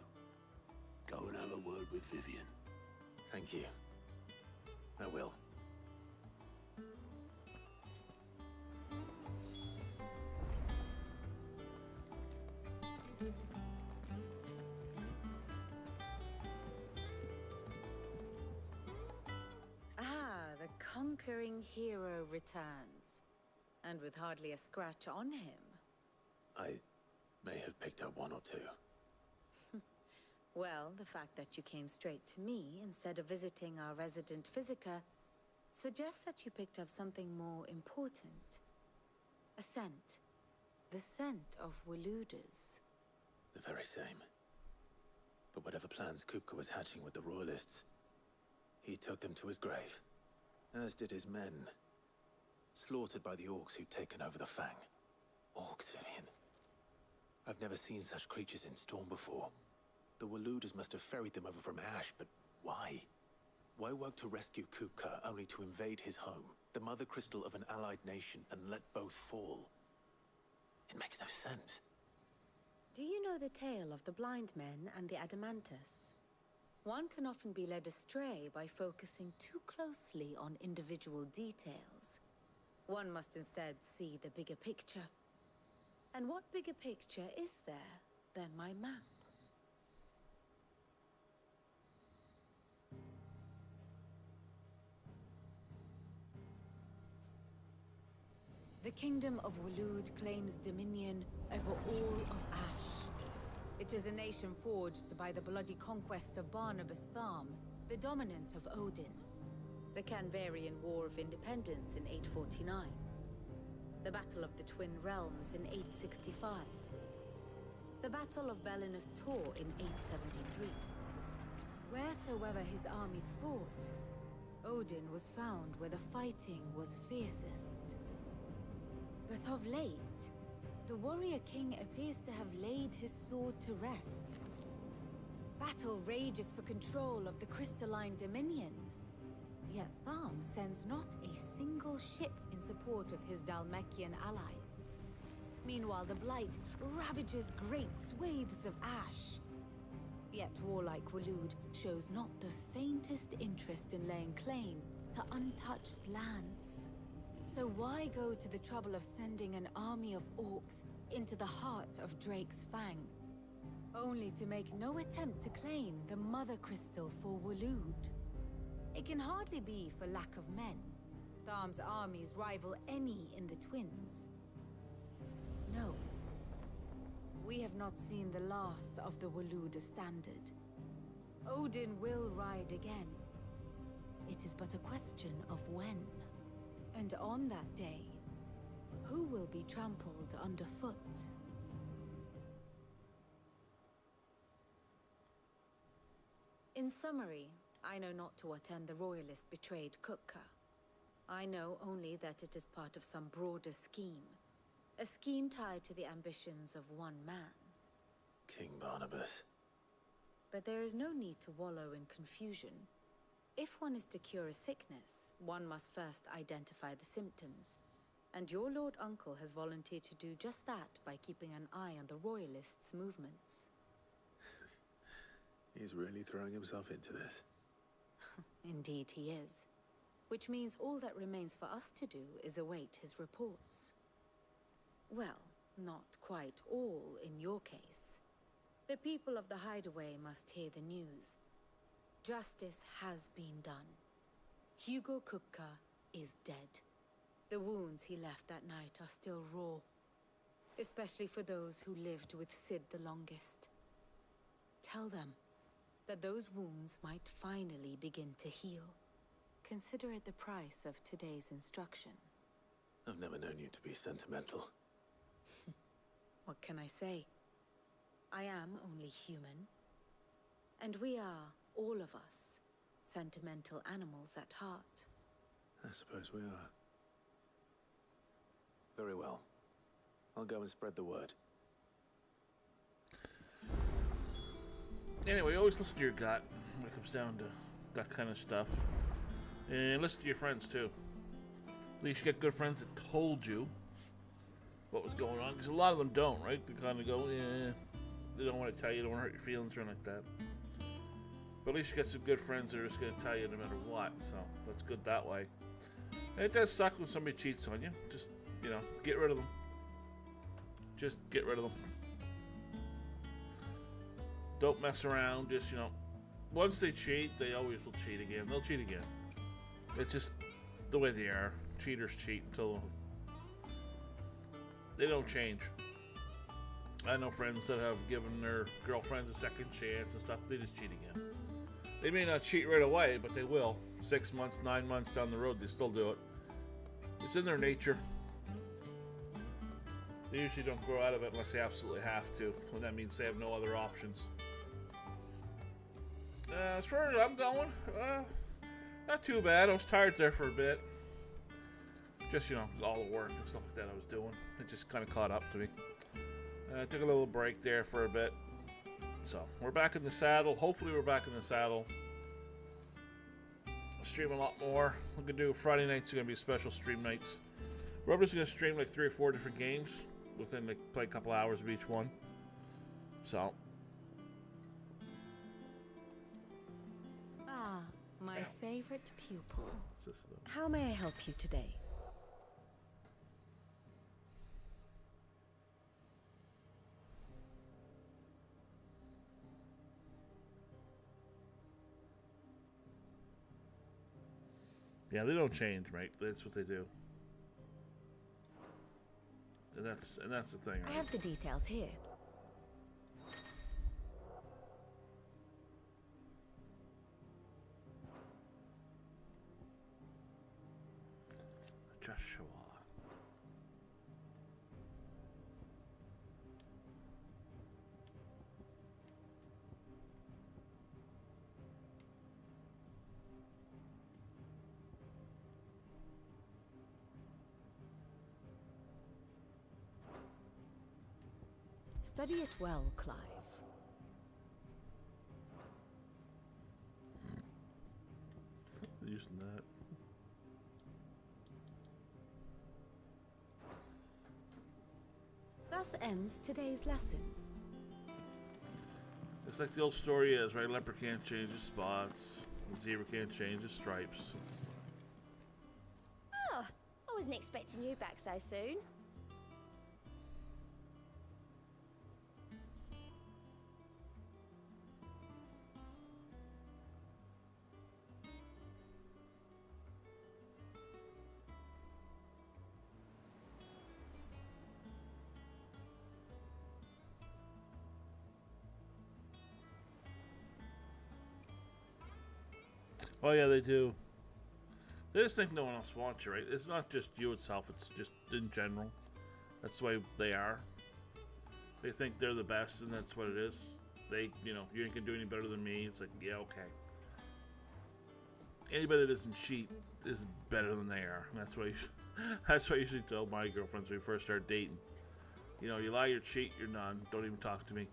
Speaker 5: go and have a word with Vivian. Thank you. I will.
Speaker 3: The conquering hero returns. And with hardly a scratch on him.
Speaker 5: I may have picked up one or two.
Speaker 3: Well, the fact that you came straight to me instead of visiting our resident physiker suggests that you picked up something more important. A scent. The scent of Waludas.
Speaker 5: The very same. But whatever plans Kupka was hatching with the Royalists, he took them to his grave. As did his men. Slaughtered by the orcs who'd taken over the Fang. Orcs, Vivian. I've never seen such creatures in Storm before. The Waludas must have ferried them over from Ash, but why? Why work to rescue Kupka only to invade his home, the mother crystal of an allied nation, and let both fall? It makes no sense.
Speaker 3: Do you know the tale of the blind men and the Adamantus? One can often be led astray by focusing too closely on individual details. One must instead see the bigger picture. And what bigger picture is there than my map? The Kingdom of Walud claims dominion over all of Ash. It is a nation forged by the bloody conquest of Barnabas Tharm, the dominant of Odin. The Canvarian War of Independence in 849. The Battle of the Twin Realms in 865. The Battle of Belinus Tor in 873. Wheresoever his armies fought, Odin was found where the fighting was fiercest. But of late, the warrior king appears to have laid his sword to rest. Battle rages for control of the crystalline dominion. Yet Tharm sends not a single ship in support of his Dhalmekian allies. Meanwhile, the Blight ravages great swathes of Ash. Yet warlike Walud shows not the faintest interest in laying claim to untouched lands. So why go to the trouble of sending an army of orcs into the heart of Drake's Fang, only to make no attempt to claim the Mother Crystal for Walud? It can hardly be for lack of men. Tharm's armies rival any in the Twins.
Speaker 13: No. We have not seen the last of the Waluda standard. Odin will ride again. It is but a question of when. And on that day, who will be trampled underfoot? In summary, I know not to what end the Royalists betrayed Kupka. I know only that it is part of some broader scheme. A scheme tied to the ambitions of one man.
Speaker 5: King Barnabas.
Speaker 13: But there is no need to wallow in confusion. If one is to cure a sickness, one must first identify the symptoms. And your Lord Uncle has volunteered to do just that by keeping an eye on the Royalists' movements.
Speaker 5: He's really throwing himself into this.
Speaker 13: Indeed he is. Which means all that remains for us to do is await his reports. Well, not quite all in your case. The people of the Hideaway must hear the news. Justice has been done. Hugo Kupka is dead. The wounds he left that night are still raw. Especially for those who lived with Sid the longest. Tell them that those wounds might finally begin to heal. Consider it the price of today's instruction.
Speaker 5: I've never known you to be sentimental.
Speaker 13: What can I say? I am only human. And we are, all of us, sentimental animals at heart.
Speaker 5: I suppose we are. Very well. I'll go and spread the word.
Speaker 1: Anyway, always listen to your gut when it comes down to that kind of stuff. And listen to your friends, too. At least you get good friends that told you what was going on. Because a lot of them don't, right? They kind of go, yeah. They don't want to tell you, they don't want to hurt your feelings or anything like that. But at least you get some good friends that are just going to tell you no matter what. So that's good that way. And it does suck when somebody cheats on you. Just, you know, get rid of them. Just get rid of them. Don't mess around. Just, you know, once they cheat, they always will cheat again. They'll cheat again. It's just the way they are. Cheaters cheat until they don't change. I know friends that have given their girlfriends a second chance and stuff. They just cheat again. They may not cheat right away, but they will. 6 months, 9 months down the road, they still do it. It's in their nature. They usually don't grow out of it unless they absolutely have to. And that means they have no other options. As far as I'm going, not too bad. I was tired there for a bit. Just, you know, all the work and stuff like that I was doing. It just kind of caught up to me. Took a little break there for a bit. So, we're back in the saddle. Hopefully we're back in the saddle. I'll stream a lot more. We're going to do Friday nights are going to be special stream nights. Robert's going to stream like 3 or 4 different games. Within, like, play a couple hours of each one. So.
Speaker 13: Ah, my favorite pupil. How may I help you today?
Speaker 1: Yeah, they don't change, right? That's what they do. And that's the thing, right?
Speaker 13: I have the details here.
Speaker 1: Joshua.
Speaker 13: Study it well, Clive.
Speaker 1: Using that.
Speaker 13: Thus ends today's lesson.
Speaker 1: It's like the old story is, right? Leopard can't change his spots. Zebra can't change his stripes.
Speaker 22: Oh, I wasn't expecting you back so soon.
Speaker 1: Oh yeah, they do. They just think no one else wants you, right? It's not just you itself, it's just in general. That's the way they are. They think they're the best, and that's what it is. They, you know, you ain't gonna do any better than me. It's like, yeah, okay. Anybody that doesn't cheat is better than they are. And that's what I usually tell my girlfriends when we first start dating. You know, you lie, you cheat, you're none. Don't even talk to me.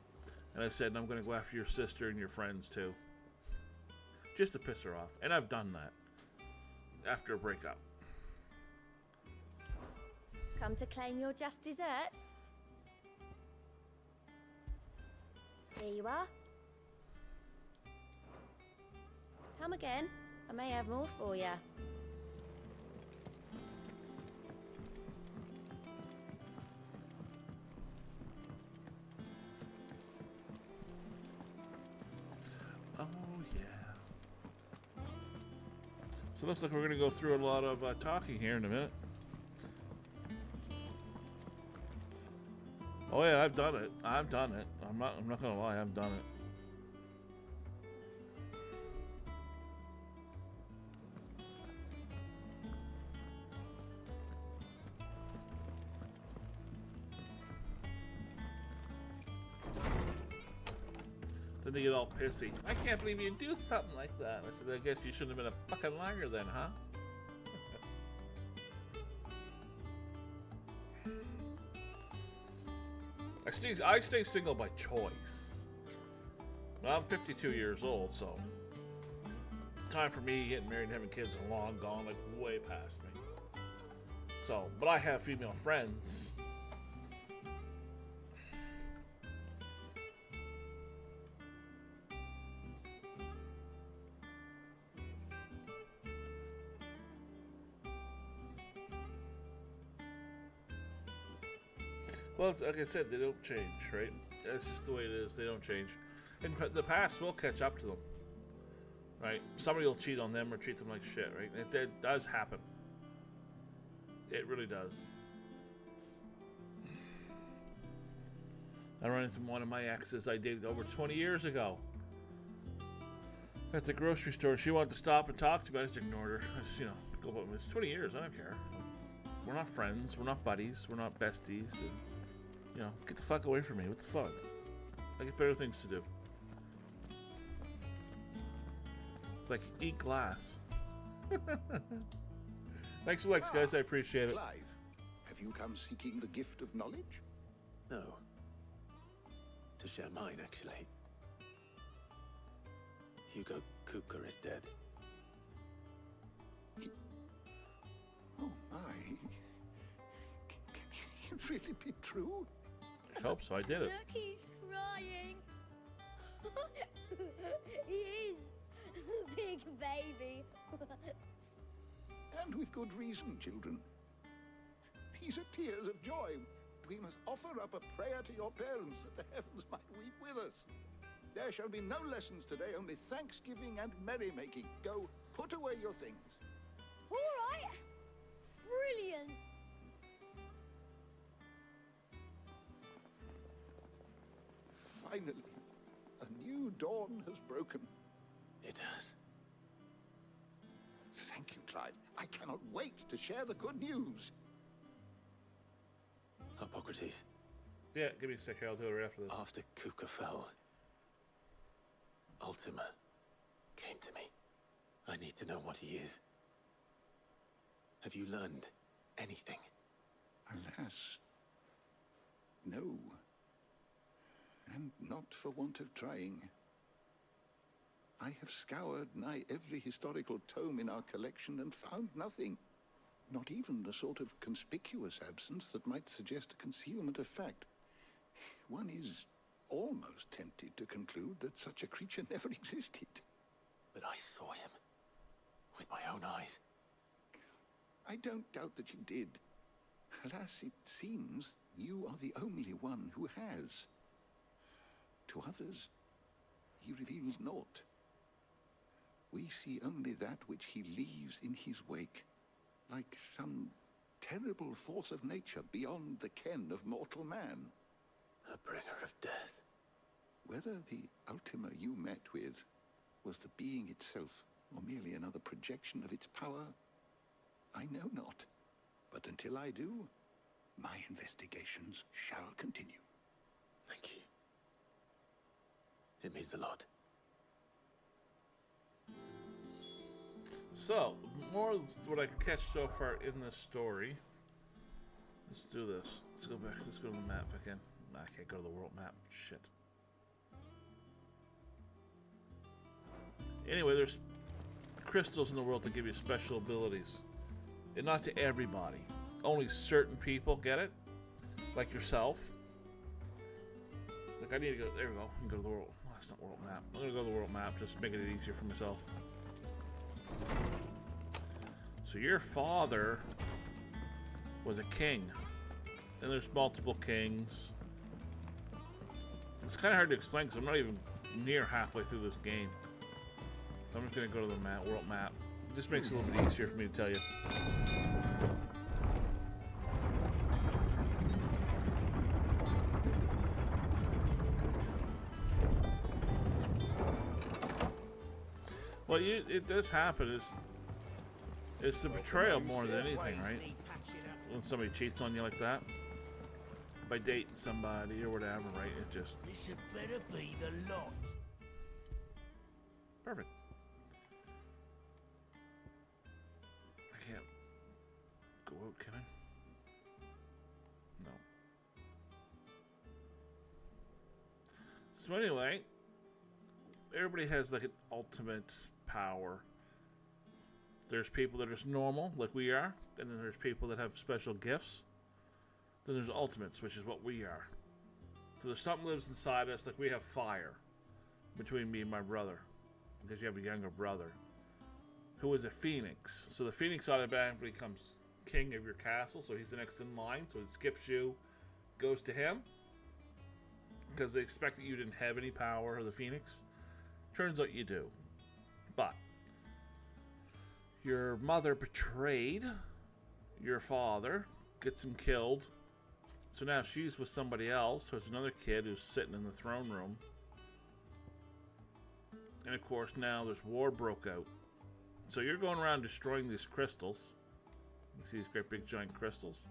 Speaker 1: And I said, and I'm gonna go after your sister and your friends too. Just to piss her off. And I've done that. After a breakup.
Speaker 22: Come to claim your just desserts? Here you are. Come again. I may have more for you.
Speaker 1: Oh, yeah. So it looks like we're going to go through a lot of talking here in a minute. Oh yeah, I've done it. I've done it. I'm not gonna lie, I've done it. Then they get all pissy. I can't believe you do something like that. I said, I guess you shouldn't have been a fucking liar then, huh? I stay single by choice. Now, I'm 52 years old, so time for me getting married and having kids is long gone, like way past me. So, but I have female friends. Well, like I said, they don't change, right? That's just the way it is. They don't change. In the past, we'll catch up to them, right? Somebody will cheat on them or treat them like shit, right? It does happen. It really does. I ran into one of my exes I dated over 20 years ago at the grocery store. She wanted to stop and talk to me. I just ignored her. I just, go, but it's 20 years. I don't care. We're not friends. We're not buddies. We're not besties. And, get the fuck away from me. What the fuck? I get better things to do. Like eat glass. Thanks for likes, guys. I appreciate it.
Speaker 4: Clive, have you come seeking the gift of knowledge?
Speaker 5: No. To share mine, actually. Hugo Kupka is dead.
Speaker 4: Oh my. Can it really be true?
Speaker 1: I hope so. I did it.
Speaker 12: Look, he's crying. He is. Big baby.
Speaker 4: And with good reason, children. These are tears of joy. We must offer up a prayer to your parents that the heavens might weep with us. There shall be no lessons today, only thanksgiving and merrymaking. Go, put away your things.
Speaker 12: All right. Brilliant.
Speaker 4: Finally, a new dawn has broken.
Speaker 5: It has.
Speaker 4: Thank you, Clive. I cannot wait to share the good news.
Speaker 5: Hippocrates.
Speaker 1: Yeah, give me a sec here. I'll do it right after this.
Speaker 5: After Kupka fell, Ultima came to me. I need to know what he is. Have you learned anything?
Speaker 4: Alas, no. And not for want of trying. I have scoured nigh every historical tome in our collection and found nothing. Not even the sort of conspicuous absence that might suggest a concealment of fact. One is almost tempted to conclude that such a creature never existed.
Speaker 5: But I saw him. With my own eyes.
Speaker 4: I don't doubt that you did. Alas, it seems you are the only one who has. To others, he reveals naught. We see only that which he leaves in his wake, like some terrible force of nature beyond the ken of mortal man.
Speaker 5: A bringer of death.
Speaker 4: Whether the Ultima you met with was the being itself, or merely another projection of its power, I know not. But until I do, my investigations shall continue.
Speaker 5: Thank you. It means a lot.
Speaker 1: So, more of what I can catch so far in this story. Let's do this. Let's go back. Let's go to the map if I can. Nah, I can't go to the world map. Shit. Anyway, there's crystals in the world that give you special abilities. And not to everybody. Only certain people get it. Like yourself. Like I need to go, there we go. I can go to the world. Oh, that's not world map. I'm gonna go to the world map, just making it easier for myself. So your father was a king. And there's multiple kings. It's kind of hard to explain because I'm not even near halfway through this game. So I'm just going to go to the map, world map. It just makes it a little bit easier for me to tell you. Well, it does happen. It's the betrayal more than anything, right? When somebody cheats on you like that. By dating somebody or whatever, right? It just...
Speaker 2: This had better be the lot.
Speaker 1: Perfect. I can't go out, can I? No. So anyway, everybody has like an ultimate power. There's people that are just normal, like we are, and then there's people that have special gifts. Then there's ultimates, which is what we are. So there's something lives inside us, like we have fire between me and my brother, because you have a younger brother who is a phoenix. So the phoenix automatically becomes king of your castle, so he's the next in line. So it skips you, goes to him, because they expect that you didn't have any power of the phoenix. Turns out you do. But your mother betrayed your father, gets him killed. So now she's with somebody else. So it's another kid who's sitting in the throne room. And of course now there's war broke out. So you're going around destroying these crystals. You see these great big giant crystals.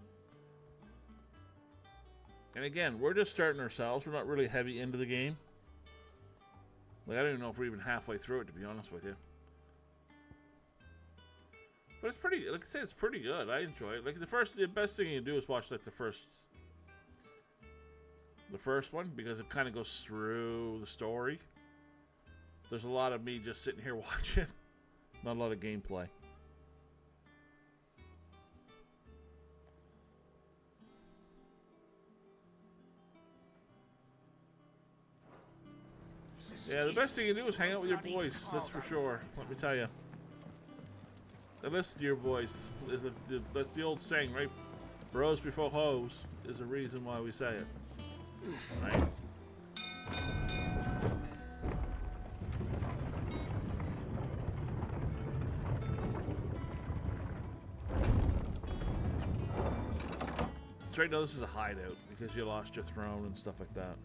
Speaker 1: And again, we're just starting ourselves. We're not really heavy into the game. Like I don't even know if we're even halfway through it, to be honest with you. But it's pretty, like I said, it's pretty good. I enjoy it. Like the best thing you do is watch like the first one, because it kind of goes through the story. There's a lot of me just sitting here watching, not a lot of gameplay. Yeah, the best thing you do is hang out with your boys, that's for sure. Let me tell you. And listen to your voice. That's the old saying, right? Bros before hoes is the reason why we say it. Right? So right now this is a hideout because you lost your throne and stuff like that.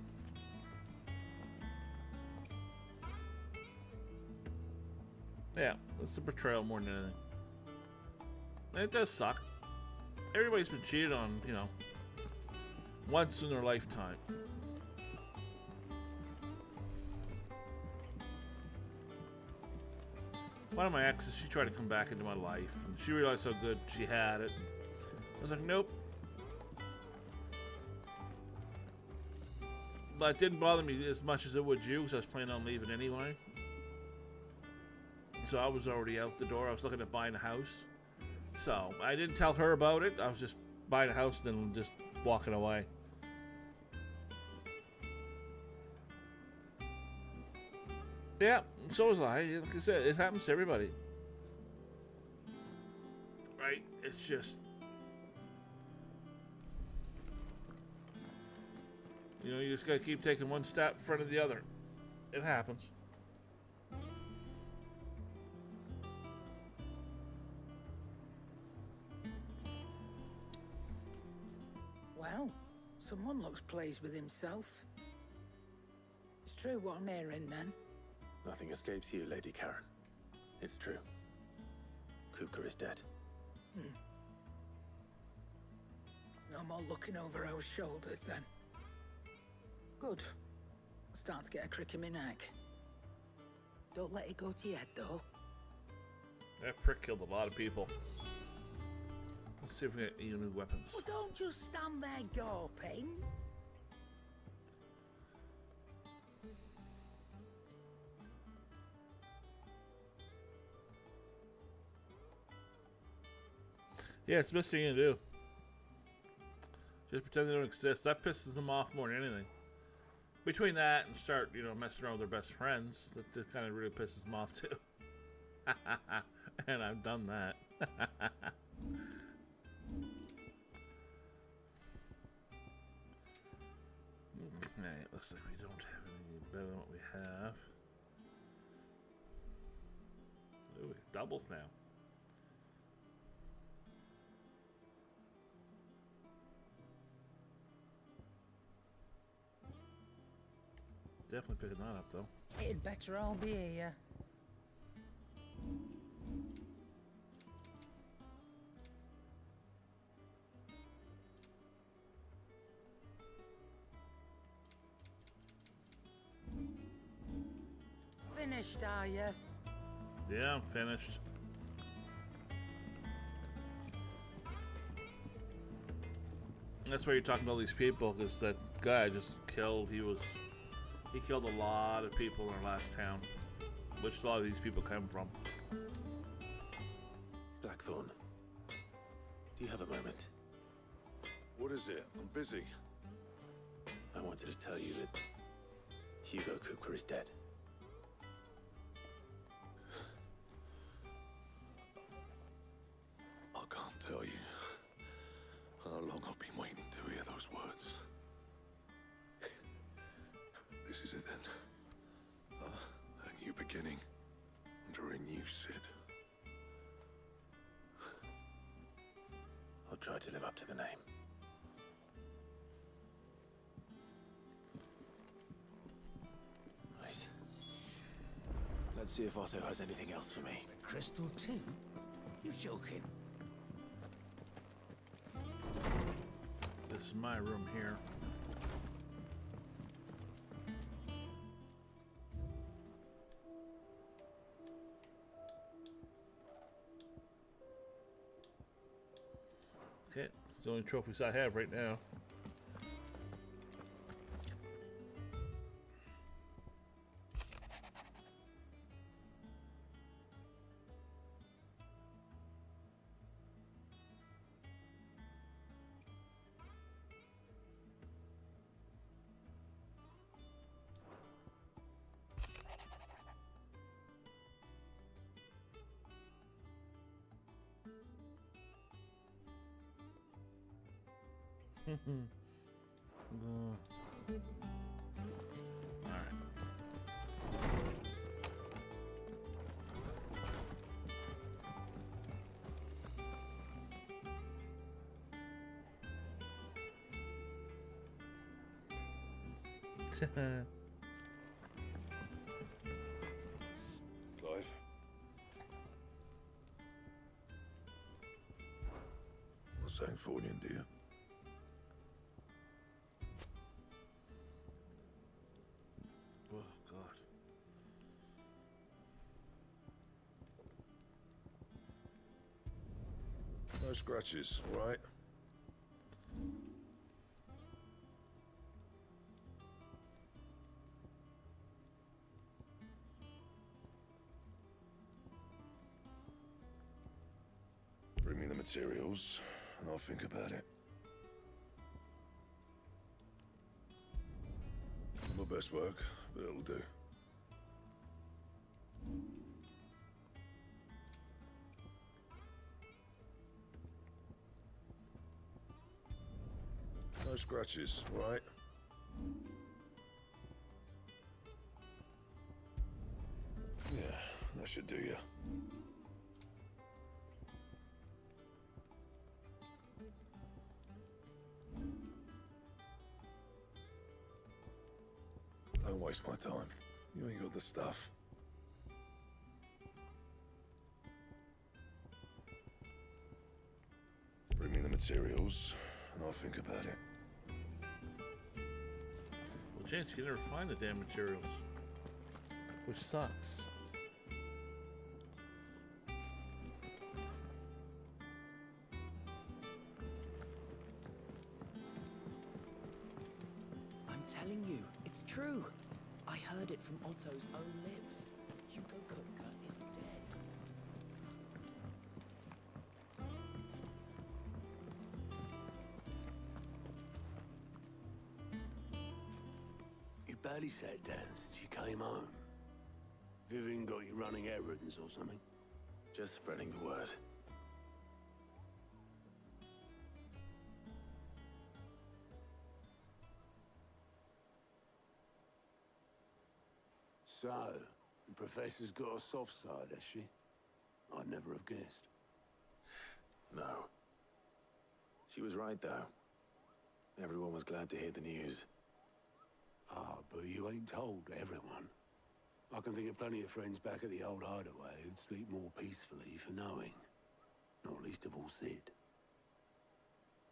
Speaker 1: Yeah, that's the betrayal more than anything. And it does suck. Everybody's been cheated on, you know, once in their lifetime. One of my exes, she tried to come back into my life, and she realized how good she had it. I was like, nope. But it didn't bother me as much as it would you, because I was planning on leaving anyway. So I was already out the door. I was looking at buying a house. So I didn't tell her about it. I was just buying a house, then just walking away. Yeah, so was I. Like I said, it happens to everybody. Right? It's just... You know, you just gotta keep taking one step in front of the other. It happens.
Speaker 11: Well, someone looks pleased with himself. It's true what I'm hearing, then.
Speaker 5: Nothing escapes you, Lady Karen. It's true. Kupka is dead.
Speaker 11: No more looking over our shoulders, then. Good. I'm starting to get a crick in my neck. Don't let it go to your head, though.
Speaker 1: That prick killed a lot of people. Let's see if we get any new weapons.
Speaker 11: Well, don't just stand there gawping.
Speaker 1: Yeah, it's the best thing you can do. Just pretend they don't exist. That pisses them off more than anything. Between that and start, you know, messing around with their best friends, that kind of really pisses them off too. And I've done that. Okay, looks like we don't have any better than what we have. Ooh, we got doubles now. Definitely picking that up, though.
Speaker 11: It'd better all be here. Finished, are you?
Speaker 1: Yeah, I'm finished. That's why you're talking to all these people, because that guy I just killed, he killed a lot of people in our last town, which a lot of these people come from.
Speaker 5: Blackthorn, do you have a moment?
Speaker 4: What is it? I'm busy.
Speaker 5: I wanted to tell you that Hugo Kupka is dead.
Speaker 4: I can't tell you how long I've been waiting to hear those words. This is it then. A new beginning under a new Sid.
Speaker 5: I'll try to live up to the name. Right. Let's see if Otto has anything else for me.
Speaker 11: Crystal too? You're joking.
Speaker 1: This is my room here. Okay, it's the only trophies I have right now.
Speaker 4: Clive? Not Sangfordian, do you?
Speaker 1: Oh, God.
Speaker 4: No scratches, all right? Bring me the materials, and I'll think about it. Not my best work, but it'll do. No scratches, all right? Yeah, that should do you. Don't waste my time. You ain't got the stuff.
Speaker 14: materials, and I'll think about it.
Speaker 1: Well, James, you can never find the damn materials. Which sucks.
Speaker 6: I'm telling you, it's true. I heard it from Otto's own lips. Hugo Kupka is dead.
Speaker 16: You barely sat down since you came home. Vivian got you running errands or something?
Speaker 5: Just spreading the word.
Speaker 16: So, the professor's got a soft side, has she? I'd never have guessed.
Speaker 5: No. She was right, though. Everyone was glad to hear the news.
Speaker 16: Ah, but you ain't told everyone. I can think of plenty of friends back at the old hideaway who'd sleep more peacefully for knowing. Not least of all Sid.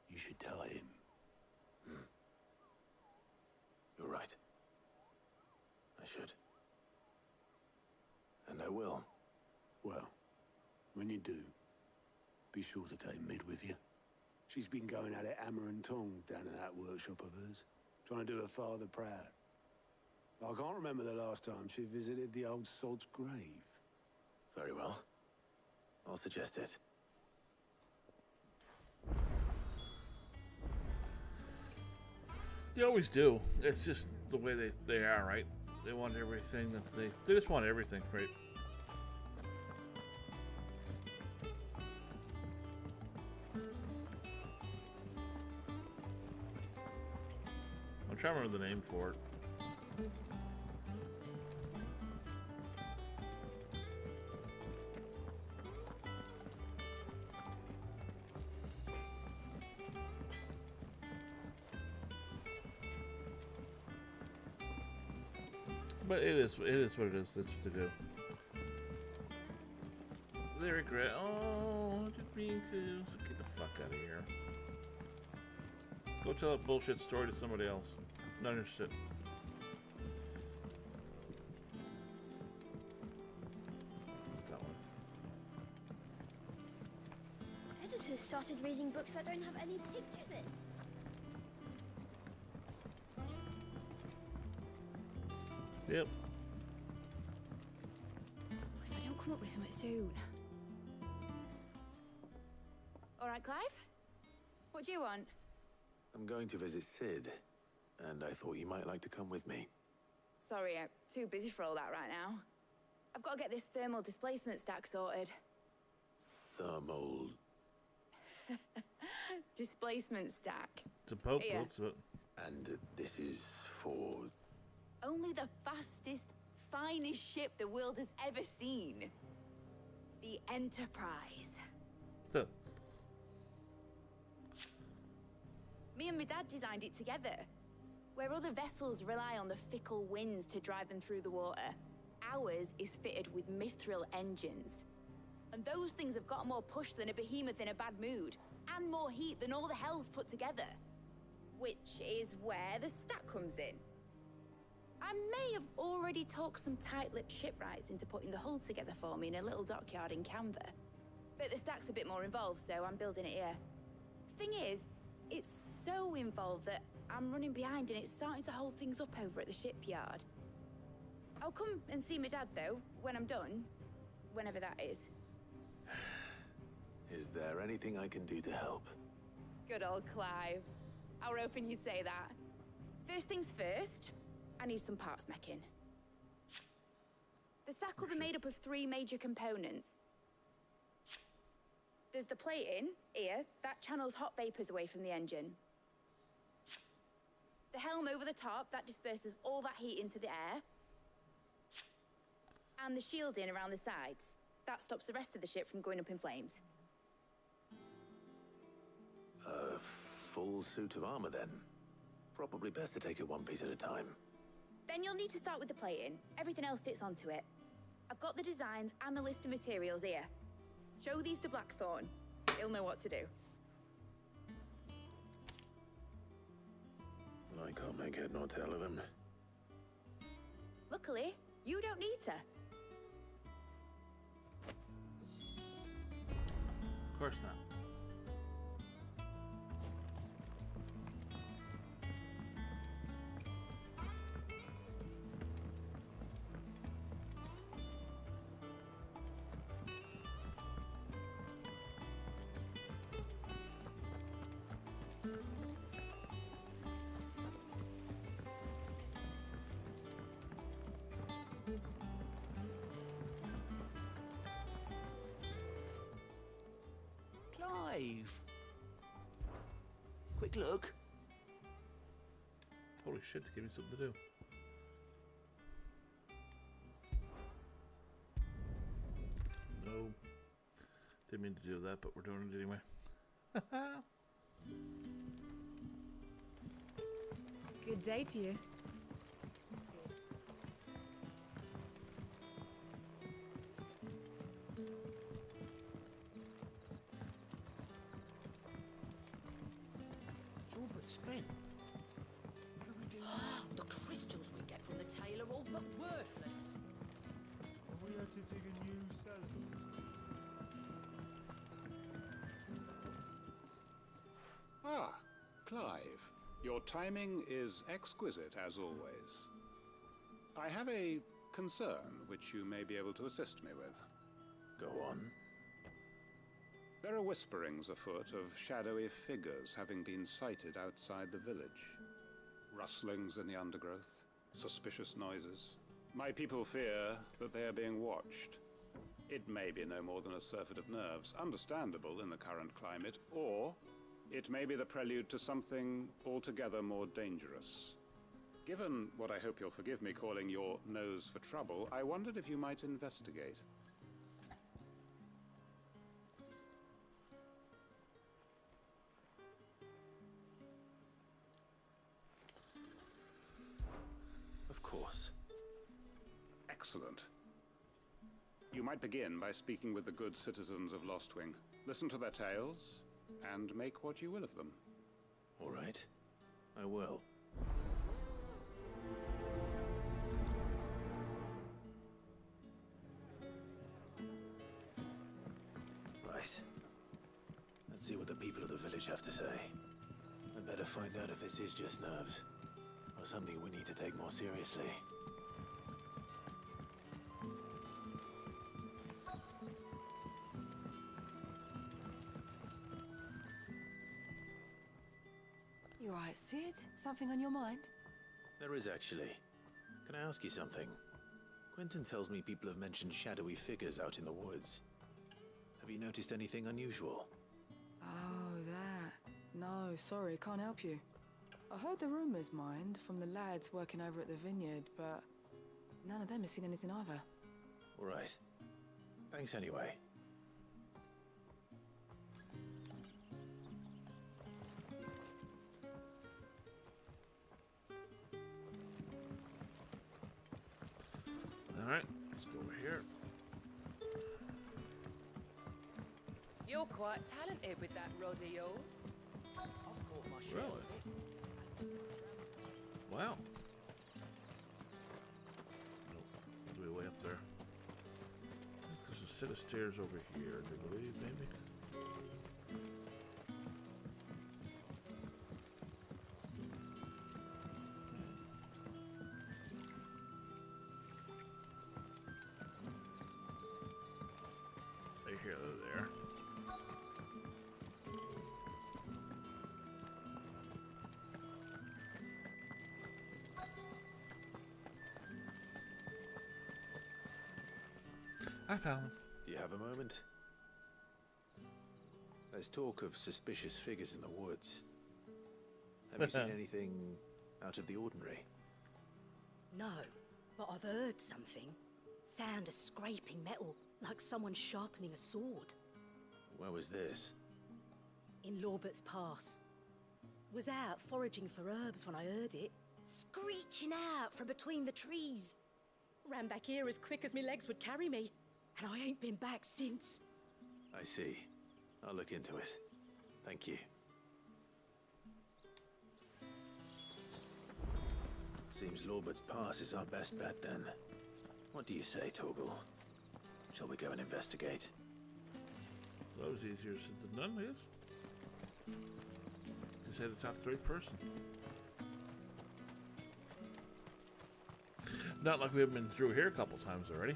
Speaker 16: You should tell him.
Speaker 5: You're right. I should. And I will.
Speaker 16: Well, when you do, be sure to take Mid with you. She's been going at it hammer and tongs down in that workshop of hers, trying to do her father proud. I can't remember the last time she visited the old sod's grave.
Speaker 5: Very well. I'll suggest it.
Speaker 1: They always do. It's just the way they are, right? They want everything that they just want everything, right? I'm trying to remember the name for it. But it is what it is. That's what they do. They regret. Oh, I didn't mean to. So get the fuck out of here. Go tell that bullshit story to somebody else. Not interested. That one.
Speaker 12: Editors started reading books that don't have any pictures in.
Speaker 1: Yep.
Speaker 18: If I don't come up with something soon. All right, Clive? What do you want?
Speaker 5: I'm going to visit Sid, and I thought you might like to come with me.
Speaker 18: Sorry, I'm too busy for all that right now. I've got to get this thermal displacement stack sorted.
Speaker 5: Thermal...
Speaker 18: Displacement stack.
Speaker 1: It's a boat,
Speaker 18: Here.
Speaker 1: but...
Speaker 5: And this is for...
Speaker 18: Only the fastest, finest ship the world has ever seen. The Enterprise.
Speaker 1: Huh.
Speaker 18: Me and my dad designed it together. Where other vessels rely on the fickle winds to drive them through the water, ours is fitted with mithril engines. And those things have got more push than a behemoth in a bad mood, and more heat than all the hells put together. Which is where the stack comes in. I may have already talked some tight-lipped shipwrights into putting the hull together for me in a little dockyard in Canva. But the stack's a bit more involved, so I'm building it here. Thing is, it's so involved that I'm running behind and it's starting to hold things up over at the shipyard. I'll come and see my dad, though, when I'm done. Whenever that is.
Speaker 5: Is there anything I can do to help?
Speaker 18: Good old Clive. I were hoping you'd say that. First things first, I need some parts meching. The stack will be made up of 3 major components. There's the plating, here, that channels hot vapors away from the engine. The helm over the top, that disperses all that heat into the air. And the shielding around the sides. That stops the rest of the ship from going up in flames.
Speaker 5: A full suit of armor, then. Probably best to take it one piece at a time.
Speaker 18: Then you'll need to start with the plating. Everything else fits onto it. I've got the designs and the list of materials here. Show these to Blackthorn. He'll know what to do.
Speaker 5: I can't make head nor tail of them.
Speaker 18: Luckily, you don't need to.
Speaker 1: Of course not.
Speaker 6: Clive! Quick look.
Speaker 1: Holy shit, give me something to do. No. Didn't mean to do that, but we're doing it anyway.
Speaker 3: Good day to you.
Speaker 11: It's all but spent. What do we do now?
Speaker 10: The crystals we get from the tail are all but worthless.
Speaker 8: We had to dig a new cellar.
Speaker 7: Ah, Clive. Your timing is exquisite, as always. I have a concern which you may be able to assist me with.
Speaker 5: Go on.
Speaker 7: There are whisperings afoot of shadowy figures having been sighted outside the village. Rustlings in the undergrowth, suspicious noises. My people fear that they are being watched. It may be no more than a surfeit of nerves, understandable in the current climate, or it may be the prelude to something altogether more dangerous. Given what I hope you'll forgive me calling your nose for trouble, I wondered if you might investigate.
Speaker 5: Of course.
Speaker 7: Excellent. You might begin by speaking with the good citizens of Lostwing. Listen to their tales, and make what you will of them.
Speaker 5: All right. I will. Right. Let's see what the people of the village have to say. I'd better find out if this is just nerves, or something we need to take more seriously.
Speaker 15: You alright, Sid? Something on your mind?
Speaker 5: There is actually. Can I ask you something? Quentin tells me people have mentioned shadowy figures out in the woods. Have you noticed anything unusual?
Speaker 15: Oh, that. No, sorry, can't help you. I heard the rumours, mind, from the lads working over at the vineyard, but none of them has seen anything either.
Speaker 5: All right. Thanks anyway.
Speaker 1: Alright, let's go over here.
Speaker 23: You're quite talented with that rod of yours.
Speaker 11: I've caught my share
Speaker 1: Really?
Speaker 11: of it.
Speaker 1: Wow. Nope. All the way up there. I think there's a set of stairs over here, I believe, maybe. Right here, there. I found them.
Speaker 5: Do you have a moment? There's talk of suspicious figures in the woods. Have you seen anything out of the ordinary?
Speaker 10: No, but I've heard something. Sound of scraping metal, like someone sharpening a sword.
Speaker 5: Where was this?
Speaker 10: In Lorbert's Pass. Was out foraging for herbs when I heard it, screeching out from between the trees. Ran back here as quick as my legs would carry me, and I ain't been back since.
Speaker 5: I see. I'll look into it. Thank you. Seems Lorbert's Pass is our best bet then. What do you say, Torgal? Shall we go and investigate?
Speaker 1: That was easier said than done, I guess. Just had to talk to the right person. Not like we haven't been through here a couple times already.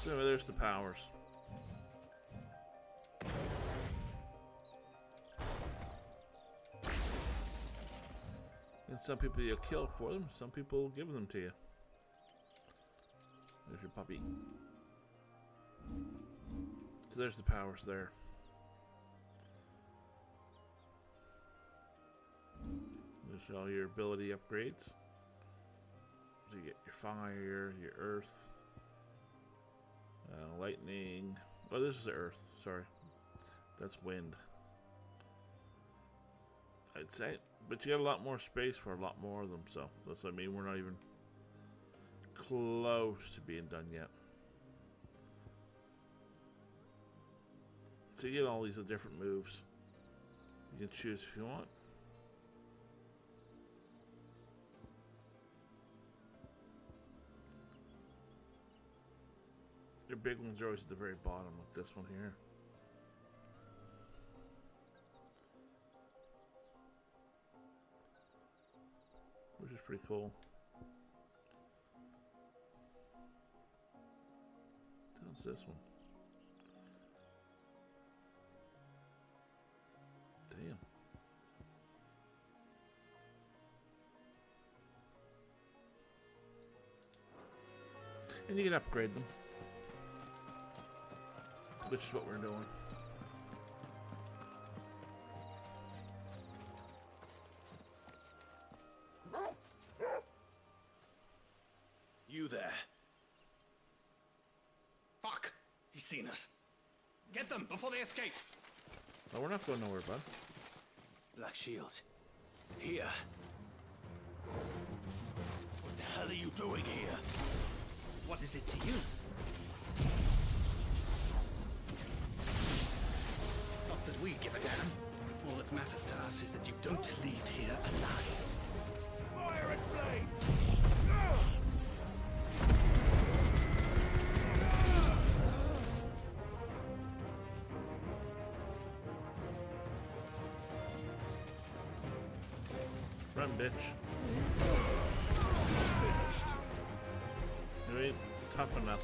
Speaker 1: So there's the powers. And some people you'll kill for them, some people will give them to you. There's your puppy. So there's the powers there. There's all your ability upgrades. So you get your fire, your earth. Lightning. Oh, this is earth. Sorry. That's wind. I'd say. But you got a lot more space for a lot more of them. So that's what I mean. We're not even close to being done yet. So you get all these different moves. You can choose if you want. Your big ones are always at the very bottom, like this one here. Which is pretty cool. How's this one? Damn. And you can upgrade them. Which is what we're doing.
Speaker 2: You there. Fuck! He's seen us. Get them before they escape.
Speaker 1: Oh, we're not going nowhere, bud.
Speaker 5: Black Shields. Here. What the hell are you doing here?
Speaker 2: What is it to you? Not that we give a damn. All that matters to us is that you don't leave here alive. Fire and flame!
Speaker 1: Run, bitch. You ain't tough enough.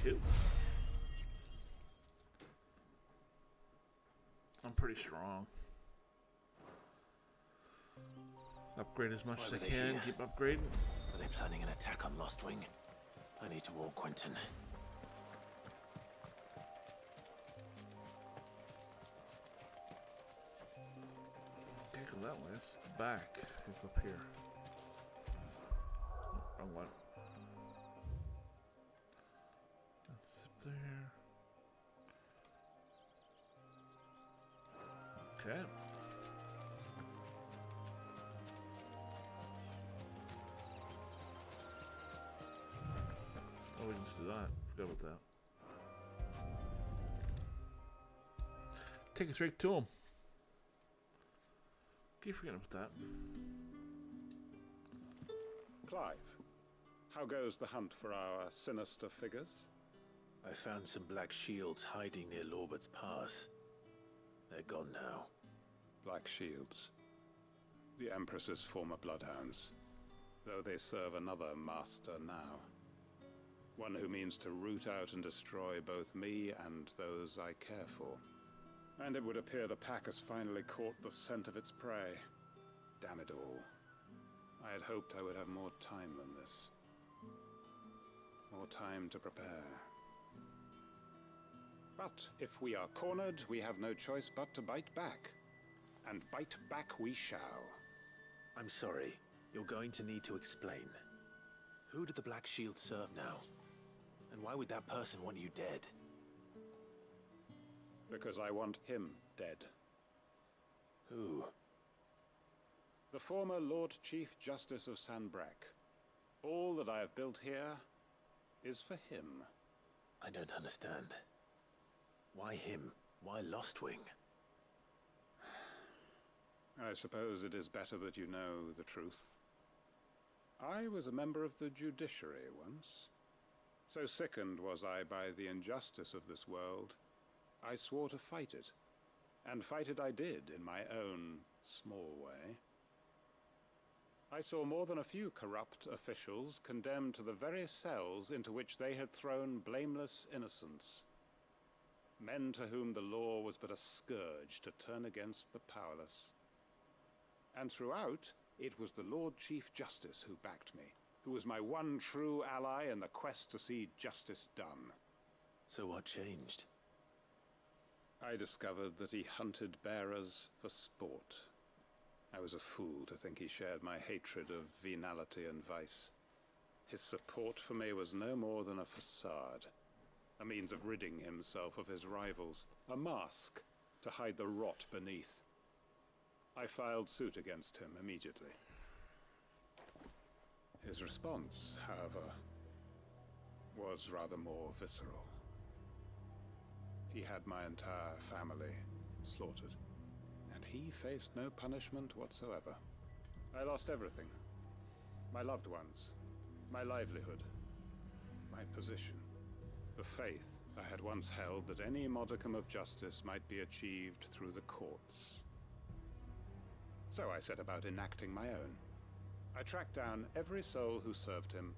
Speaker 1: Cute. I'm pretty strong. Upgrade as much as I can, keep upgrading.
Speaker 5: Are they planning an attack on Lost Wing? I need to warn Quentin.
Speaker 1: Can't go that way, it's back. Can't go up here. Oh, wrong one. That's up there. Okay. Oh, we can just do that. Forgot about that. Take us straight to him. Keep forgetting about that.
Speaker 7: Clive, how goes the hunt for our sinister figures?
Speaker 5: I found some Black Shields hiding near Lorbert's Pass. They're gone now.
Speaker 7: Black Shields. The Empress's former bloodhounds, though they serve another master now. One who means to root out and destroy both me and those I care for. And it would appear the pack has finally caught the scent of its prey. Damn it all. I had hoped I would have more time than this. More time to prepare. But if we are cornered, we have no choice but to bite back. And bite back we shall.
Speaker 5: I'm sorry. You're going to need to explain. Who did the Black Shield serve now? And why would that person want you dead?
Speaker 7: Because I want him dead.
Speaker 5: Who?
Speaker 7: The former Lord Chief Justice of Sanbreque. All that I have built here is for him.
Speaker 5: I don't understand. Why him? Why Lostwing?
Speaker 7: I suppose it is better that you know the truth. I was a member of the judiciary once. So sickened was I by the injustice of this world, I swore to fight it. And fight it I did, in my own small way. I saw more than a few corrupt officials condemned to the very cells into which they had thrown blameless innocents. Men to whom the law was but a scourge to turn against the powerless. And throughout, it was the Lord Chief Justice who backed me, who was my one true ally in the quest to see justice done.
Speaker 5: So what changed?
Speaker 7: I discovered that he hunted bearers for sport. I was a fool to think he shared my hatred of venality and vice. His support for me was no more than a facade, a means of ridding himself of his rivals, a mask to hide the rot beneath. I filed suit against him immediately. His response, however, was rather more visceral. He had my entire family slaughtered, and he faced no punishment whatsoever. I lost everything. My loved ones, my livelihood, my position, the faith I had once held that any modicum of justice might be achieved through the courts. So I set about enacting my own. I tracked down every soul who served him,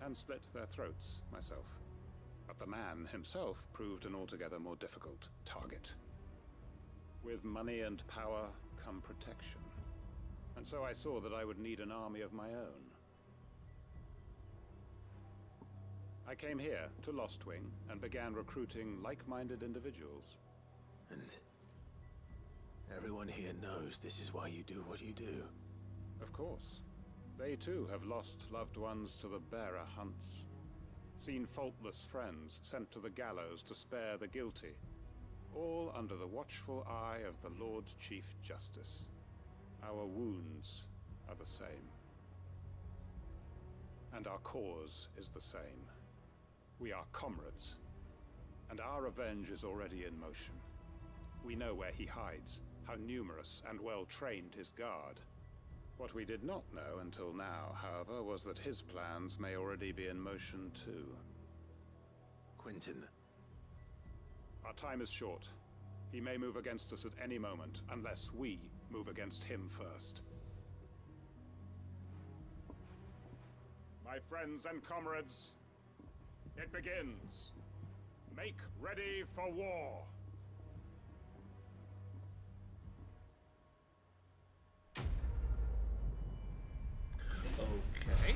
Speaker 7: and slit their throats myself. But the man himself proved an altogether more difficult target. With money and power come protection. And so I saw that I would need an army of my own. I came here to Lostwing and began recruiting like-minded individuals.
Speaker 5: And everyone here knows this is why you do what you do.
Speaker 7: Of course. They too have lost loved ones to the bearer hunts. Seen faultless friends sent to the gallows to spare the guilty. All under the watchful eye of the Lord Chief Justice. Our wounds are the same. And our cause is the same. We are comrades. And our revenge is already in motion. We know where he hides, how numerous and well-trained his guard. What we did not know until now, however, was that his plans may already be in motion too.
Speaker 5: Quentin.
Speaker 7: Our time is short. He may move against us at any moment, unless we move against him first. My friends and comrades, it begins. Make ready for war.
Speaker 1: Okay.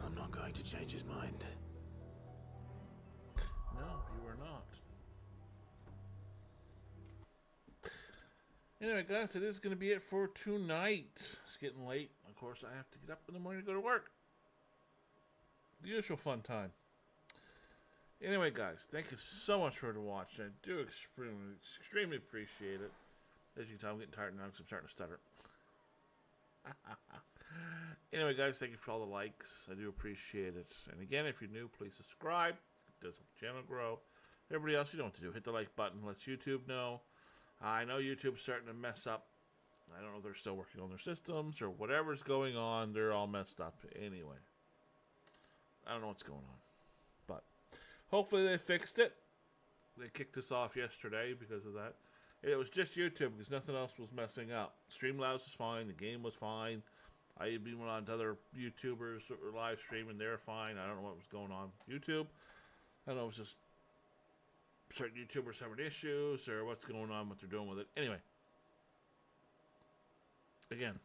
Speaker 5: I'm not going to change his mind.
Speaker 1: No, you are not. Anyway, guys, it is going to be it for tonight. It's getting late. Of course, I have to get up in the morning to go to work. The usual fun time. Anyway, guys, thank you so much for watching. I do extremely appreciate it. As you can tell, I'm getting tired now because I'm starting to stutter. Anyway, guys, thank you for all the likes. I do appreciate it. And again, if you're new, please subscribe. It does help the channel grow. Everybody else, you know what to do. Hit the like button. Let YouTube know. I know YouTube's starting to mess up I don't know if they're still working on their systems or whatever's going on. They're all messed up anyway. I don't know what's going on. But hopefully they fixed it. They kicked us off yesterday because of that. It was just YouTube because nothing else was messing up. Streamlabs was fine. The game was fine. I even went on to other YouTubers that were live streaming. They're fine. I don't know what was going on with YouTube. I don't know if it was just certain YouTubers having issues or what's going on, what they're doing with it. Anyway. Again,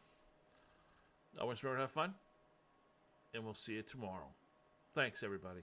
Speaker 1: I want to remember to have fun. And we'll see you tomorrow. Thanks, everybody.